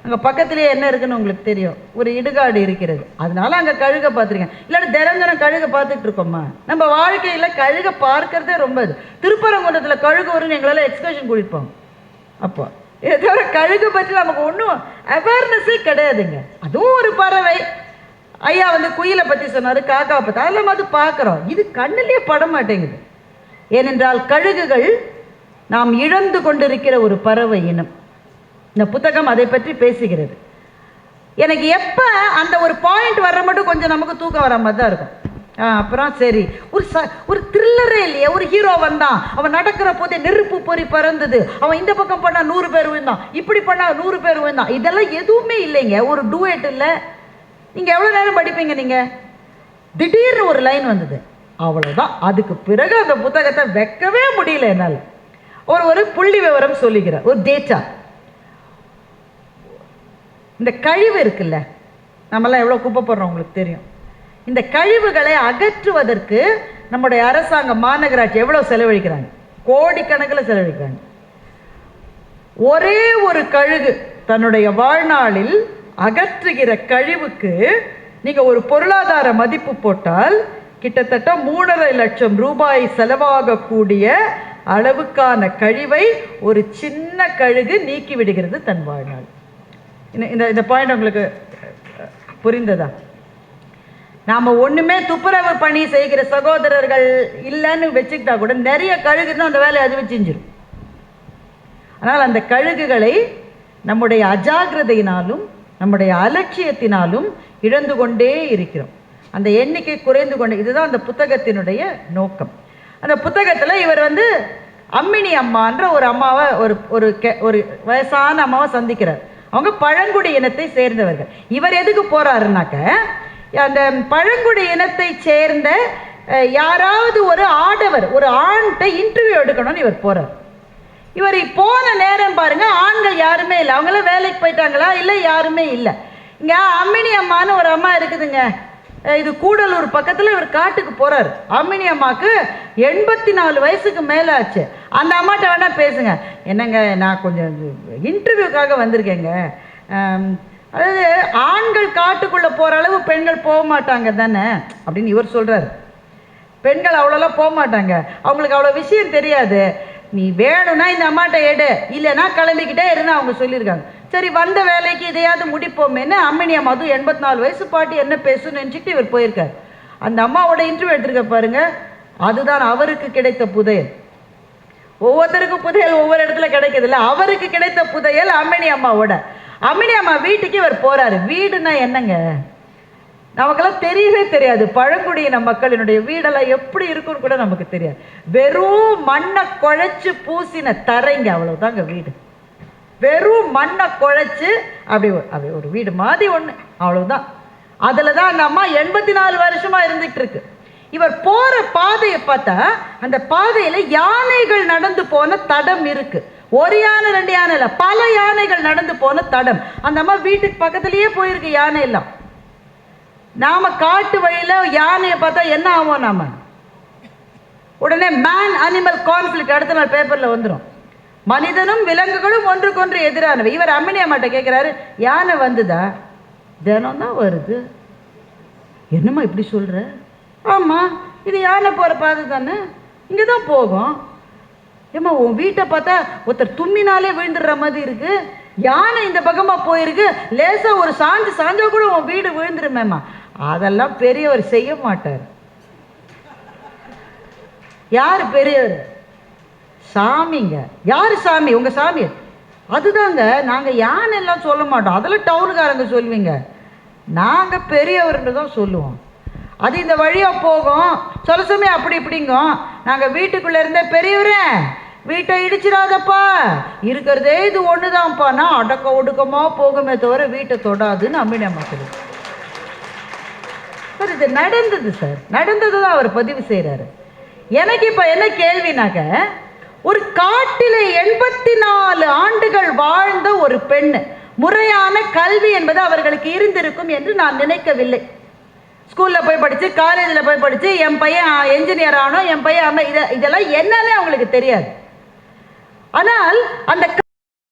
அங்கே பக்கத்துலேயே என்ன இருக்குன்னு உங்களுக்கு தெரியும், ஒரு இடுகாடு இருக்கிறது. அதனால அங்கே கழுகை பார்த்துருக்கேன். இல்லாட்டி தினம் கழுகை பார்த்துட்டு இருக்கோம்மா. நம்ம வாழ்க்கையில் கழுகை பார்க்கறதே ரொம்ப இது. திருப்பரங்குன்றத்தில் கழுகு வரும்னு எங்களால் எக்ஸ்கர்ஷன் கூட்டிப்போம். அப்போ இதை தவிர கழுகு பற்றி நமக்கு ஒன்றும் அவேர்னஸே கிடையாதுங்க. அதுவும் ஒரு பறவை. ஐயா குயிலை பற்றி சொன்னார், காக்காவை பற்றி, அதெல்லாம் அது பார்க்குறோம். இது கண்ணிலே பட மாட்டேங்குது. ஏனென்றால் கழுகுகள் நாம் இழந்து கொண்டிருக்கிற ஒரு பறவை இனம். இந்த புத்தகம் அதை பற்றி பேசுகிறது. எனக்கு எப்போ அந்த ஒரு பாயிண்ட் வர்ற மட்டும் கொஞ்சம் நமக்கு தூக்கம் வர மாதிரி தான் இருக்கும். அப்புறம் சரி, ஒரு த்ரில்லரே இல்லையே. ஒரு ஹீரோ வந்தான், அவன் நடக்கிற போதே நெருப்பு பொறி பறந்தது, அவன் இந்த பக்கம் பண்ணால் 100 பேர் விழுந்தான், இப்படி பண்ணால் 100 பேர் விழுந்தான், இதெல்லாம் எதுவுமே இல்லைங்க. ஒரு டூயட் இல்லை. நீங்கள் எவ்வளோ நேரம் படிப்பீங்க? நீங்கள் திடீர்னு ஒரு லைன் வந்தது, அவ்வளோதான். அதுக்கு பிறகு அந்த புத்தகத்தை வைக்கவே முடியல என்னால். ஒரு புள்ளி விவரம் சொல்லுகிறார், ஒரு டேட்டா. இந்த கழிவு இருக்குல்ல, நம்மளாம் எவ்வளோ குப்பை போடுறோம் உங்களுக்கு தெரியும். இந்த கழிவுகளை அகற்றுவதற்கு நம்முடைய அரசாங்கம், மாநகராட்சி எவ்வளோ செலவழிக்கிறாங்க? கோடிக்கணக்கில் செலவழிக்கிறாங்க. ஒரே ஒரு கழுகு தன்னுடைய வாழ்நாளில் அகற்றுகிற கழிவுக்கு நீங்கள் ஒரு பொருளாதார மதிப்பு போட்டால் கிட்டத்தட்ட 3.5 லட்சம் ரூபாய் செலவாகக்கூடிய அளவுக்கான கழிவை ஒரு சின்ன கழுகு நீக்கி விடுகிறது தன் வாழ்நாள். இந்த பாயிண்ட் உங்களுக்கு புரிந்ததா? நாம் ஒன்றுமே துப்புரவு பணி செய்கிற சகோதரர்கள் இல்லைன்னு வச்சுக்கிட்டா கூட நிறைய கழுகு தான் அந்த வேலையை அதுவே செஞ்சிடும். ஆனால் அந்த கழுகுகளை நம்முடைய அஜாக்கிரதையினாலும் நம்முடைய அலட்சியத்தினாலும் இழந்து கொண்டே இருக்கிறோம். அந்த எண்ணிக்கை குறைந்து கொண்டே. இதுதான் அந்த புத்தகத்தினுடைய நோக்கம். அந்த புத்தகத்தில் இவர் அம்மினி அம்மான்ற ஒரு அம்மாவை ஒரு வயசான அம்மாவை சந்திக்கிறார். அவங்க பழங்குடி இனத்தை சேர்ந்தவர்கள். இவர் எதுக்கு போறாருனாக்க, அந்த பழங்குடி இனத்தை சேர்ந்த யாராவது ஒரு ஆடவர், ஒரு ஆண்கிட்ட இன்டர்வியூ எடுக்கணும்னு இவர் போறார். இவர் போன நேரம் பாருங்க, ஆண்கள் யாருமே இல்லை. அவங்களாம் வேலைக்கு போயிட்டாங்களா? இல்லை, யாருமே இல்லை. இங்கே அம்மினி அம்மான்னு ஒரு அம்மா இருக்குதுங்க. இது கூடலூர் பக்கத்தில். இவர் காட்டுக்கு போறார். அம்மினி அம்மாவுக்கு 84 வயசுக்கு மேலே ஆச்சு. அந்த அம்மாட்ட வேணா பேசுங்க. என்னங்க, நான் கொஞ்சம் இன்டர்வியூக்காக வந்திருக்கேங்க. அதாவது ஆண்கள் காட்டுக்குள்ளே போகிற அளவு பெண்கள் போக மாட்டாங்க தானே அப்படின்னு இவர் சொல்கிறார். பெண்கள் அவ்வளோலாம் போக மாட்டாங்க, அவங்களுக்கு அவ்வளோ விஷயம் தெரியாது. நீ வேணும்னா இந்த அம்மாட்ட எடு, இல்லைன்னா கிளம்பிக்கிட்டே இருந்தால் அவங்க சொல்லியிருக்காங்க. சரி, வந்த வேலைக்கு இதையாவது முடிப்போமேன்னு அம்மினி அம்மா, அதுவும் 84 வயசு பாட்டி என்ன பேசுன்னு நினச்சிக்கிட்டு இவர் போயிருக்கார். அந்த அம்மாவோட இன்டர்வியூ எடுத்துருக்க பாருங்க, அதுதான் அவருக்கு கிடைத்த புதையல். ஒவ்வொருத்தருக்கும் புதையல் ஒவ்வொரு இடத்துல கிடைக்குது இல்லை. அவருக்கு கிடைத்த புதையல் அம்மினி அம்மாவோட. அம்மினி அம்மா வீட்டுக்கு இவர் போறாரு. வீடுனா என்னங்க, நமக்கெல்லாம் தெரியவே தெரியாது. பழங்குடியின மக்களினுடைய வீடெல்லாம் எப்படி இருக்குன்னு கூட நமக்கு தெரியாது. வெறும் மண்ணை குழைச்சு பூசின தரைங்க, அவ்வளவுதாங்க வீடு. வெறும் மண்ணை குழைச்சு அப்படி ஒரு வீடு மாதிரி ஒன்று, அவ்வளவுதான். அதில் தான் அந்த அம்மா 84 வருஷமா இருந்துட்டு இருக்கு. இவர் போற பாதையை பார்த்தா அந்த பாதையில யானைகள் நடந்து போன தடம் இருக்கு. ஒரு யானை 2 யானை இல்லை, பல யானைகள் நடந்து போன தடம். அந்த அம்மா வீட்டுக்கு பக்கத்துலயே போயிருக்கு யானை எல்லாம். நாம காட்டு வழியில யானையை பார்த்தா என்ன ஆகும், நாம உடனே மேன் அனிமல் கான்ஃபிளிக்ட் அடுத்த நாள் பேப்பர்ல வந்துடும். மனிதனும் விலங்குகளும் ஒன்றுக்கொன்று எதிரானவை. இவர் அம்மினி அம்மாட்ட கேட்கிறாரு, யானை வந்துதா? தினம் தான் வருது. என்னம்மா இப்படி சொல்ற? ஆமா, இது யானை போற பாதை தானே, இங்கதான் போகும். ஏம்மா உன் வீட்டை பார்த்தா ஒருத்தர் தும்மினாலே விழுந்துடுற மாதிரி இருக்கு. யானை இந்த பக்கமா போயிருக்கு, லேசா ஒரு சாஞ்சா கூட உன் வீடு விழுந்துருமேம்மா. அதெல்லாம் பெரியவர் செய்ய மாட்டார். யாரு பெரியவர்? சாமிங்க. யாரு சாமி? உங்க சாமி. அதுதாங்க, நாங்க யானை எல்லாம் சொல்ல மாட்டோம், அதெல்லாம் டவுனுக்காரங்க சொல்லுவீங்க. நாங்க பெரியவர்னு தான் சொல்லுவோம். அது இந்த வழியா போகும், சொல்ல சமயம் அப்படி இப்படிங்க. நாங்க வீட்டுக்குள்ள இருந்தே, பெரியவரே வீட்டை இடிச்சிடாதப்பா, இருக்கிறதே இது ஒண்ணுதான்ப்பா, நான் அடக்க ஒடுக்கமா போகுமே தவிர வீட்டை தொடாதுன்னு அம்மினி அம்மா சொல்லுது. சார் இது நடந்தது சார், நடந்தது தான் அவர் பதிவு செய்யறாரு. எனக்கு இப்ப என்ன கேள்வினாக்க, ஒரு காட்டிலே 84 ஆண்டுகள் வாழ்ந்த ஒரு பெண், முறையான கல்வி என்பது அவர்களுக்கு இருந்திருக்கும் என்று நான் நினைக்கவில்லை. ஸ்கூல்ல போய் படிச்சு, காலேஜில் போய் படிச்சு, என் பையன் என்ஜினியர் ஆனோம், என் பையன் இதெல்லாம் என்னன்னு அவங்களுக்கு தெரியாது. ஆனால் அந்த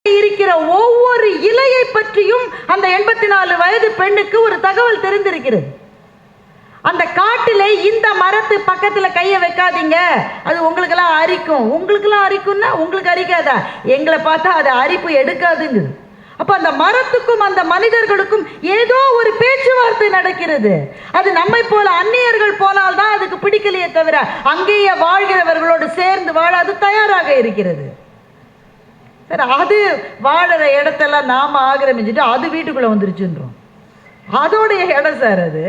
இருக்கிற ஒவ்வொரு இலையை பற்றியும் அந்த 84 வயது பெண்ணுக்கு ஒரு தகவல் தெரிந்திருக்கிறது. அந்த காட்டிலே இந்த மரத்து பக்கத்துல கையை வைக்காதீங்க, அது உங்களுக்கெல்லாம் அரிக்கும். உங்களுக்கெல்லாம் அரிக்கும்னா உங்களுக்கு அரிக்காதா? எங்களை பார்த்தா அது அரிப்பு எடுக்காதுங்குது. அப்ப அந்த மரத்துக்கும் அந்த மனிதர்களுக்கும் ஏதோ ஒரு பேச்சுவார்த்தை நடக்கிறது. அது நம்மை போல அந்நியர்கள் போனால்தான் அதுக்கு பிடிக்கலையே தவிர அங்கேயே வாழ்கிறவர்களோடு சேர்ந்து வாழ அது தயாராக இருக்கிறது. சார் அது வாழற இடத்தெல்லாம் நாம ஆக்கிரமிச்சுட்டு அது வீட்டுக்குள்ள வந்துருச்சுன்றோம். அதோடைய இடம் சார் அது.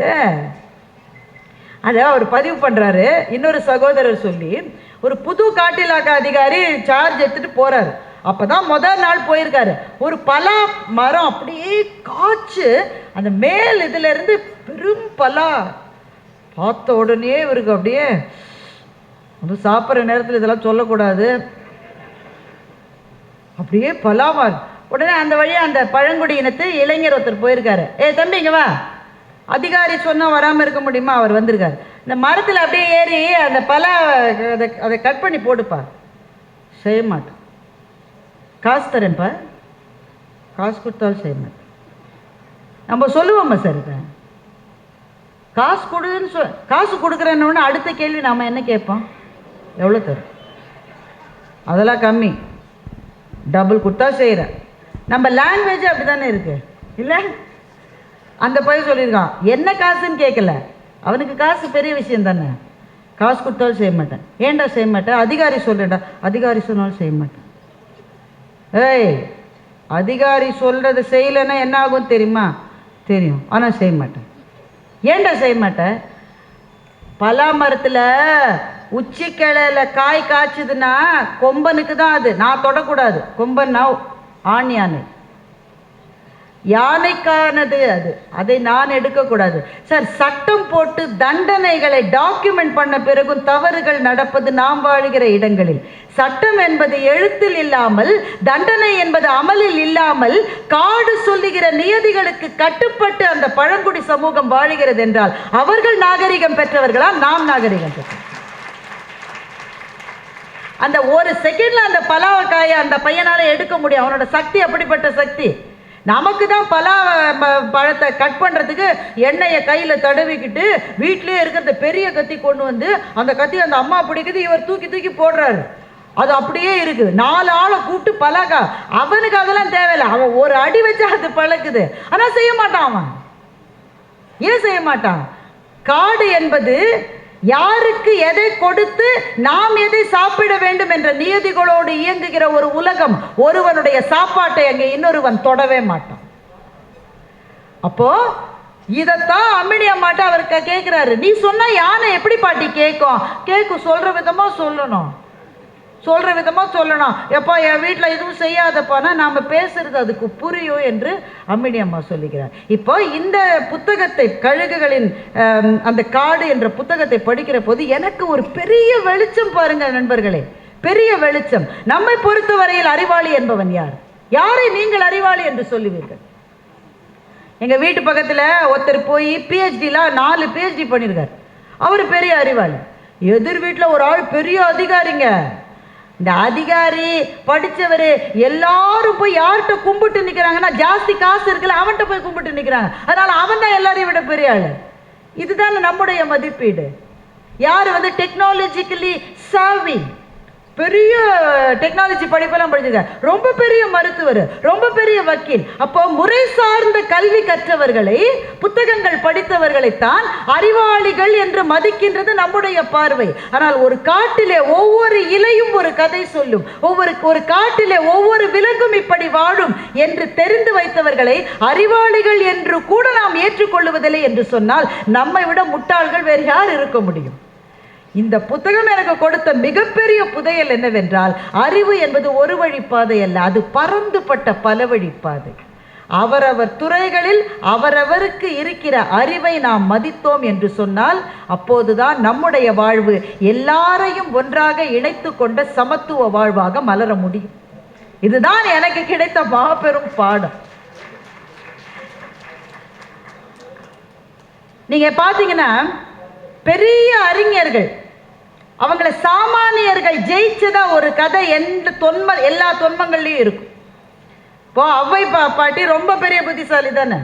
அதை அவர் பதிவு பண்றாரு. இன்னொரு சகோதரர் சொல்லி, ஒரு புது காட்டிலாக்க அதிகாரி சார்ஜ் எடுத்துட்டு போறாரு. அப்பதான் முதல் நாள் போயிருக்காரு. ஒரு பலா மரம் அப்படியே காய்ச்சு, அந்த மேல் இதுல இருந்து பெரும் பலா பார்த்த உடனே இவருக்கு அப்படியே, அது சாப்பிட்ற நேரத்தில் இதெல்லாம் சொல்லக்கூடாது, அப்படியே பலாமா. உடனே அந்த வழியா அந்த பழங்குடியினத்து இளைஞர் ஒருத்தர் போயிருக்காரு. தம்பி இங்க வா, அதிகாரி சொன்னா வராம இருக்க முடியுமா? அவர் வந்திருக்காரு. இந்த மரத்தில் அப்படியே ஏறி அந்த பலா அதை கட் பண்ணி போடுப்பா. செய்ய மாட்டேன். காசு தரேன்ப்பா. காசு கொடுத்தாலும் செய்ய மாட்டேன். நம்ம சொல்லுவோம்மா சார், இதை காசு கொடுன்னு காசு கொடுக்குறேன்னு அடுத்த கேள்வி நாம என்ன கேட்போம்? எவ்வளோ தரும்? அதெல்லாம் கம்மி, டபுள் கொடுத்தா செய்கிறேன். நம்ம லாங்குவேஜ் அப்படி தானே இருக்கு இல்லை? அந்த பையன் சொல்லியிருக்கான், என்ன காசுன்னு கேட்கல, அவனுக்கு காசு பெரிய விஷயம் தானே. காசு கொடுத்தாலும் செய்ய மாட்டேன். ஏன்டா செய்ய மாட்டேன்? அதிகாரி சொல்றேன்டா. அதிகாரி சொன்னாலும் செய்ய மாட்டேன். ஏய், அதிகாரி சொல்றது செய்யலைன்னா என்ன ஆகும் தெரியுமா? தெரியும், ஆனால் செய்ய மாட்டேன். ஏன்டா செய்ய மாட்டேன்? பலா மரத்தில் உச்சி கிளையில காய் காய்ச்சதுன்னா கொம்பனுக்கு தான் அது, நான் தொடக்கூடாது. கொம்பன்னா ஆண் யானை, யானைக்கானது அது, அதை நான் எடுக்கக்கூடாது. சார் சட்டம் போட்டு தண்டனைகளை டாக்குமெண்ட் பண்ண பிறகும் தவறுகள் நடப்பது நாம் வாழ்கிற இடங்களில். சட்டம் என்பது எழுத்தில் இல்லாமல், தண்டனை என்பது அமலில் இல்லாமல், காடு சொல்லுகிற நியதிகளுக்கு கட்டுப்பட்டு அந்த பழங்குடி சமூகம் வாழ்கிறது என்றால் அவர்கள் நாகரிகம் பெற்றவர்களா? நாம் நாகரிகம் பெற்றோம். அந்த ஒரு செகண்ட்ல அந்த பலாவக்காயை அந்த பையனால எடுக்க முடியும். அவனோட சக்தி அப்படிப்பட்ட சக்தி. நமக்கு தான் பலா பழத்தை கட் பண்ணுறதுக்கு எண்ணெயை கையில் தடவிக்கிட்டு வீட்டிலே இருக்கிறத பெரிய கத்தி கொண்டு வந்து, அந்த கத்தி அந்த அம்மா பிடிக்குது, இவர் தூக்கி தூக்கி போடுறாரு. அது அப்படியே இருக்குது. 4 ஆளை கூப்பிட்டு பழக்கா. அவனுக்கு அதெல்லாம் தேவையில்லை, அவன் ஒரு அடி வச்சா அது பழக்குது. ஆனால் செய்ய மாட்டான். அவன் ஏன் செய்ய மாட்டான்? காடு என்பது யாருக்கு எதை கொடுத்து நாம் எதை சாப்பிட வேண்டும் என்ற நியதிகளோடு இயங்குகிற ஒரு உலகம். ஒருவனுடைய சாப்பாட்டை அங்கே இன்னொருவன் தொடவே மாட்டான். அப்போ இதைத்தான் அம்மினி அம்மாட்ட அவருக்கு கேட்கிறாரு, நீ சொன்னா யானை எப்படி பாட்டி கேட்கும்? கேட்கும், சொல்ற விதமா சொல்லணும், சொல்ற விதமா சொல்லணும். எப்பா என் வீட்டில் எதுவும் செய்யாதப்பானா நாம பேசுறது அதுக்கு புரியும் என்று அம்மினி அம்மா சொல்லுகிறார். இப்போ இந்த புத்தகத்தை, கழுகுகளின் அந்த காடு என்ற புத்தகத்தை படிக்கிற போது எனக்கு ஒரு பெரிய வெளிச்சம் பாருங்க நண்பர்களே, பெரிய வெளிச்சம். நம்மை பொறுத்தவரையில் அறிவாளி என்பவன் யார்? யாரை நீங்கள் அறிவாளி என்று சொல்லுவீர்கள்? எங்கள் வீட்டு பக்கத்தில் ஒருத்தர் போய் பிஹெச்டிலாம் 4 PhD பண்ணியிருக்கார். அவர் பெரிய அறிவாளி. எதிர் வீட்டில் ஒரு ஆள் பெரிய அதிகாரிங்க. இந்த அதிகாரி படித்தவர் எல்லாரும் போய் யார்கிட்ட கும்பிட்டு நிற்கிறாங்கன்னா, ஜாஸ்தி காசு இருக்குல்ல அவன்கிட்ட போய் கும்பிட்டு நிற்கிறாங்க. அதனால் அவன் தான் எல்லாரையும் விட பெரிய ஆள். இதுதானே நம்முடைய மதிப்பீடு. யார் டெக்னாலஜிக்கலி சாவி, பெரிய டெக்னாலஜி படிப்பெல்லாம் படிச்சிருக்கார், ரொம்ப பெரிய மருத்துவர், ரொம்ப பெரிய வக்கீல். அப்போ முறை சார்ந்த கல்வி கற்றவர்களை, புத்தகங்கள் படித்தவர்களைத்தான் அறிவாளிகள் என்று மதிக்கின்றது நம்முடைய பார்வை. ஆனால் ஒரு காட்டிலே ஒவ்வொரு இலையும் ஒரு கதை சொல்லும், ஒரு காட்டிலே ஒவ்வொரு விலங்கும் இப்படி வாழும் என்று தெரிந்து வைத்தவர்களை அறிவாளிகள் என்று கூட நாம் ஏற்றுக்கொள்வதில்லை என்று சொன்னால் நம்மை விட முட்டாள்கள் வேறு யார் இருக்க முடியும்? இந்த புத்தகம் எனக்கு கொடுத்த மிகப்பெரிய புதையல் என்னவென்றால், அறிவு என்பது ஒரு வழிப்பாதை அல்ல, அது பரந்துபட்ட பல வழிப்பாதை. அவரவர் துறைகளில் அவரவருக்கு இருக்கிற அறிவை நாம் மதித்தோம் என்று சொன்னால் அப்போதுதான் நம்முடைய வாழ்வு எல்லாரையும் ஒன்றாக இணைத்து கொண்ட சமத்துவ வாழ்வாக மலர முடியும். இதுதான் எனக்கு கிடைத்த மாபெரும் பாடம். நீங்க பாத்தீங்கன்னா பெரிய அறிஞர்கள், அவங்கள சாமானியர்கள் ஜெயிச்சதா ஒரு கதை எல்லா தொன்மங்கள்லையும் இருக்கும். இப்போ அவ்வை பாட்டி ரொம்ப பெரிய புத்திசாலி தானே.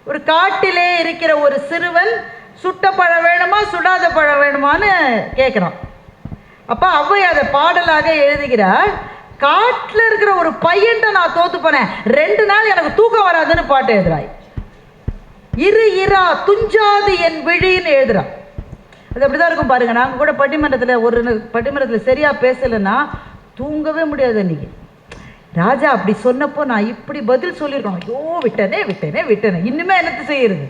ஒரு காட்டிலே இருக்கிற ஒரு சிறுவன் சுட்ட பழம் வேணுமா சுடாத பழம் வேணுமான்னு கேட்குறான். அப்போ அவ்வை அதை பாடலாக எழுதுகிறார். காட்டில் இருக்கிற ஒரு பையன்ட்ட நான் தோத்து போனேன், 2 நாள் எனக்கு தூக்கம் வராதுன்னு பாட்டு எழுதுறாய். இரு இரா துஞ்சாது என் விழின்னு எழுதுறான். அது அப்படிதான் இருக்கும் பாருங்க. நாங்கள் கூட பட்டிமன்றத்தில் சரியா பேசலைன்னா தூங்கவே முடியாது. அன்னைக்கு ராஜா அப்படி சொன்னப்போ நான் இப்படி பதில் சொல்லியிருக்கோம், ஐயோ விட்டனே இன்னுமே என்னத்து செய்யறது,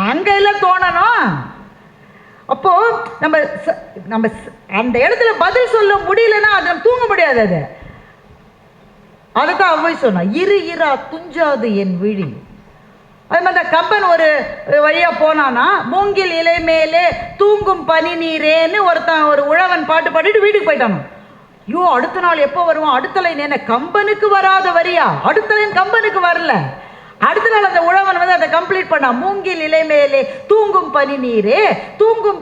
அங்க எல்லாம் தோணணும். அப்போ நம்ம அந்த இடத்துல பதில் சொல்ல முடியலன்னா அது நம்ம தூங்க முடியாது. அதைத்தான் அவ்வை சொன்னா, இரு இரா துஞ்சாது என் விழி. அது மாதிரி தான் கம்பன் ஒரு வழியாக போனான்னா, மூங்கில் இலை மேலே தூங்கும் பனி நீரேன்னு ஒரு உழவன் பாட்டு பாடிட்டு வீட்டுக்கு போயிட்டானோ. ஐயோ அடுத்த நாள் எப்போ வருவான், அடுத்த லைன் என்ன கம்பனுக்கு வராத வரியா, அடுத்த லைன் கம்பனுக்கு வரல. அடுத்த நாள் அந்த உழவன் அதை கம்ப்ளீட் பண்ணான். மூங்கில் இலை மேலே தூங்கும்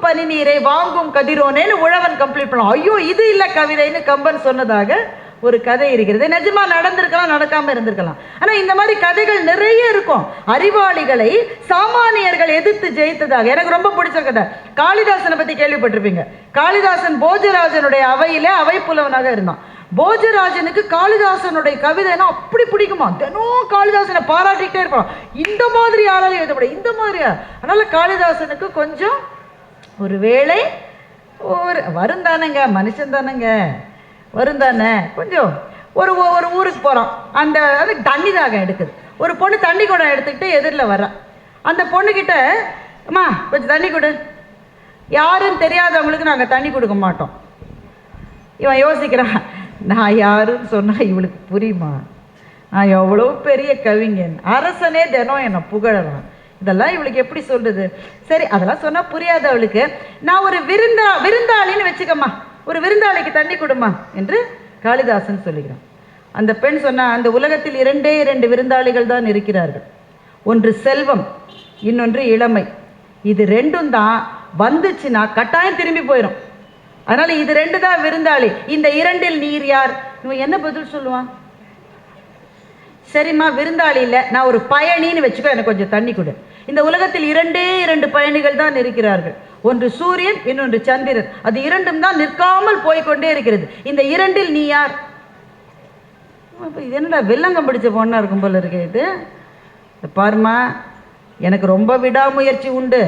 பனி நீரே வாங்கும் கதிரோனேன்னு உழவன் கம்ப்ளீட் பண்ணான். ஐயோ இது இல்லை கவிதைன்னு கம்பன் சொன்னதாக ஒரு கதை இருக்கிறது. நிஜமா நடந்திருக்கலாம், நடக்காம இருந்திருக்கலாம். ஆனா இந்த மாதிரி கதைகள் நிறைய இருக்கும். அறிவாளிகளை சாமானியர்கள் எதிர்த்து ஜெயித்ததாக. எனக்கு ரொம்ப பிடிச்ச கதை காளிதாசனை பத்தி கேள்விப்பட்டிருப்பீங்க. காளிதாசன் போஜராஜனுடைய அவையிலே அவை புலவனாக இருந்தான். போஜராஜனுக்கு காளிதாசனுடைய கவிதைனா அப்படி பிடிக்குமா, தினம் காளிதாசனை பாராட்டிக்கிட்டே இருப்பான். இந்த மாதிரி யாராலும் எழுதப்படும், இந்த மாதிரியா. அதனால காளிதாசனுக்கு கொஞ்சம் ஒரு வேளை வரும் தானேங்க, மனுஷன் தானேங்க, வரும் தானே கொஞ்சம். ஒரு ஊருக்கு போகிறான். அந்த தண்ணி தாகம் எடுக்குது. ஒரு பொண்ணு தண்ணி குடம் எடுத்துக்கிட்டு எதிரில் வர்றான். அந்த பொண்ணுக்கிட்ட, அம்மா கொஞ்சம் தண்ணி கொடு. யாருன்னு தெரியாதவங்களுக்கு நாங்கள் தண்ணி கொடுக்க மாட்டோம். இவன் யோசிக்கிறான், நான் யாருன்னு சொன்னால் இவளுக்கு புரியுமா, நான் எவ்வளோ பெரிய கவிஞன், அரசனே தினம் என்னை புகழறான், இதெல்லாம் இவளுக்கு எப்படி சொல்றது? சரி அதெல்லாம் சொன்னால் புரியாது அவளுக்கு. நான் ஒரு விருந்தாளின்னு வச்சுக்கம்மா, ஒரு விருந்தாளிக்கு தண்ணி கொடுமா என்று காளிதாசன் சொல்லுகிறான். அந்த பெண் சொன்னா, அந்த உலகத்தில் 2 விருந்தாளிகள் தான் இருக்கிறார்கள். ஒன்று செல்வம், இன்னொன்று இளமை. இது 2ம் தான் வந்துச்சுன்னா கட்டாயம் திரும்பி போயிடும். அதனால இது 2 தான் விருந்தாளி. இந்த 2ல் நீர் யார்? இவன் என்ன பதில் சொல்லுவான்? சரிம்மா விருந்தாளி இல்லை, நான் ஒரு பயணின்னு வச்சுக்கோ, எனக்கு கொஞ்சம் தண்ணி கொடு. இந்த உலகத்தில் 2 பயணிகள் தான் இருக்கிறார்கள். ஒன்று சூரியன், இன்னொன்று சந்திரன். அது 2ம் தான் நிற்காமல் போய்கொண்டே இருக்கிறது. இந்த 2ல் நீ யார்? இது என்னடா வெள்ளங்கம் பிடிச்ச பொண்ணா இருக்கும் போல இருக்கு. இது பாருமா, எனக்கு ரொம்ப விடாமுயற்சி உண்டு.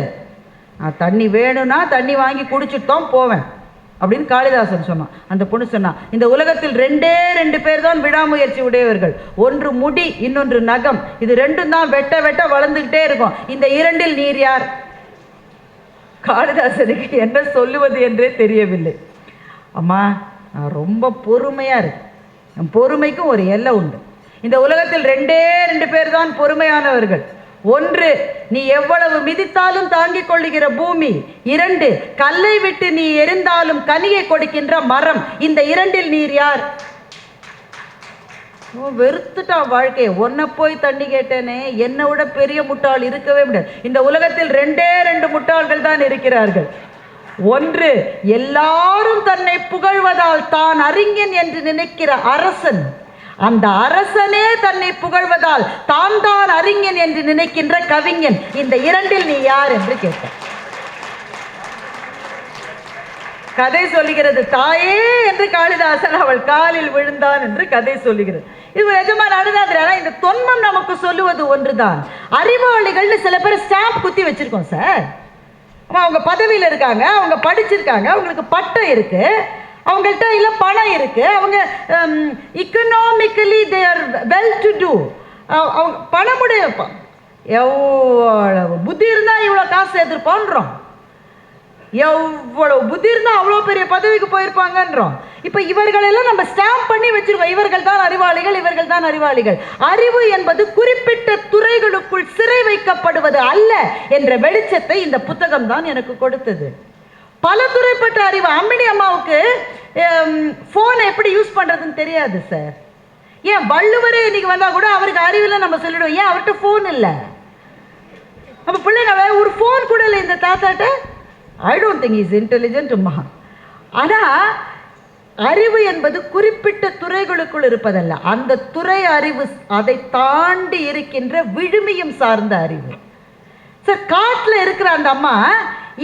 நான் தண்ணி வேணும்னா தண்ணி வாங்கி குடிச்சிட்டு தான் போவேன் அப்படின்னு காளிதாசன் சொன்னான். அந்த பொண்ணு சொன்னான், இந்த உலகத்தில் 2 பேர் தான் விடாமுயற்சி உடையவர்கள். ஒன்று முடி, இன்னொன்று நகம். இது 2ம் தான் வெட்ட வெட்ட வளர்ந்துக்கிட்டே இருக்கும். இந்த 2ல் நீர் யார்? காளிதாசனுக்கு என்ன சொல்லுவது என்றே தெரியவில்லை. அம்மா, நான் ரொம்ப பொறுமையாக இருக்கேன். என் பொறுமைக்கும் ஒரு எல்லை உண்டு. இந்த உலகத்தில் 2 பேர் தான் பொறுமையானவர்கள். 1, நீ எவ்வளவு மிதித்தாலும் தாங்கிக் கொள்ளுகிற பூமி. 2, கல்லை விட்டு நீ எரிந்தாலும் கனியை கொடுக்கின்ற மரம். இந்த 2ல் நீர் யார்? வெறுத்துட்டான் வாழ்க்கையை. ஒன்ன போய் தண்ணி கேட்டேனே, என்னை விட பெரிய முட்டாள் இருக்கவே முடியாது. இந்த உலகத்தில் 2 முட்டாள்கள் தான் இருக்கிறார்கள். 1, எல்லாரும் தன்னை புகழ்வதால் தான் அறிஞன் என்று நினைக்கிற அரசன். அந்த அரசனே தன்னை புகழ்வதால் தான் தான் அறிஞன் என்று நினைக்கின்ற கவிஞன். இந்த 2ல் நீ யார் என்று கேட்டார். கதை சொல்லுகிறது, தாயே என்று காளிதாசன் அவள் காலில் விழுந்தான் என்று கதை சொல்லுகிறது. இது நிஜமா நடந்தாதுனா இந்த தொன்மம் நமக்கு சொல்லுவது ஒன்றுதான். அறிவாளிகள்னு சில பேர் ஸ்டாம்ப் குத்தி வச்சிருக்கோம் சார். அவங்க பதவியில் இருக்காங்க, அவங்க படிச்சிருக்காங்க, அவங்களுக்கு பட்டம் இருக்கு, அவங்கள்ட்ட இல்லை பணம் இருக்கு, அவங்க economically they are well to do. அவங்க பணமுடைய எவ்வளவு புத்தி இருந்தால் இவ்வளோ காசு எதிர்ப்பான்றோம், எவ்வளவு புத்தி இருந்தால் அவ்வளோ பெரிய பதவிக்கு போயிருப்பாங்கன்றோம். இப்போ இவர்களெல்லாம் நம்ம ஸ்டாம்ப் பண்ணி வச்சிருக்கோம், இவர்கள் தான் அறிவாளிகள், இவர்கள் தான் அறிவாளிகள். அறிவு என்பது குறிப்பிட்ட துறைகளுக்குள் சிறை வைக்கப்படுவது அல்ல என்ற வெளிச்சத்தை இந்த புத்தகம் தான் எனக்கு கொடுத்தது. பல துறைப்பட்ட அறிவு. அம்மினி அம்மாவுக்கு ஃபோனை எப்படி யூஸ் பண்ணுறதுன்னு தெரியாது சார். ஏன் வள்ளுவரே இன்னைக்கு வந்தால் கூட அவருக்கு அறிவில் நம்ம சொல்லிடுவோம், ஏன் அவர்கிட்ட ஃபோன் இல்லை. நம்ம பிள்ளைங்க ஒரு ஃபோன் கூட இல்லை இந்த தாத்தாட்ட. I don't think is intelligent அம்மா. ஆனால் அறிவு என்பது குறிப்பிட்ட துறைகளுக்குள் இருப்பதல்ல, அந்த துறை அறிவு அதை தாண்டி இருக்கின்ற விழுமியம் சார்ந்த அறிவு. சார், காட்டில் இருக்கிற அந்த அம்மா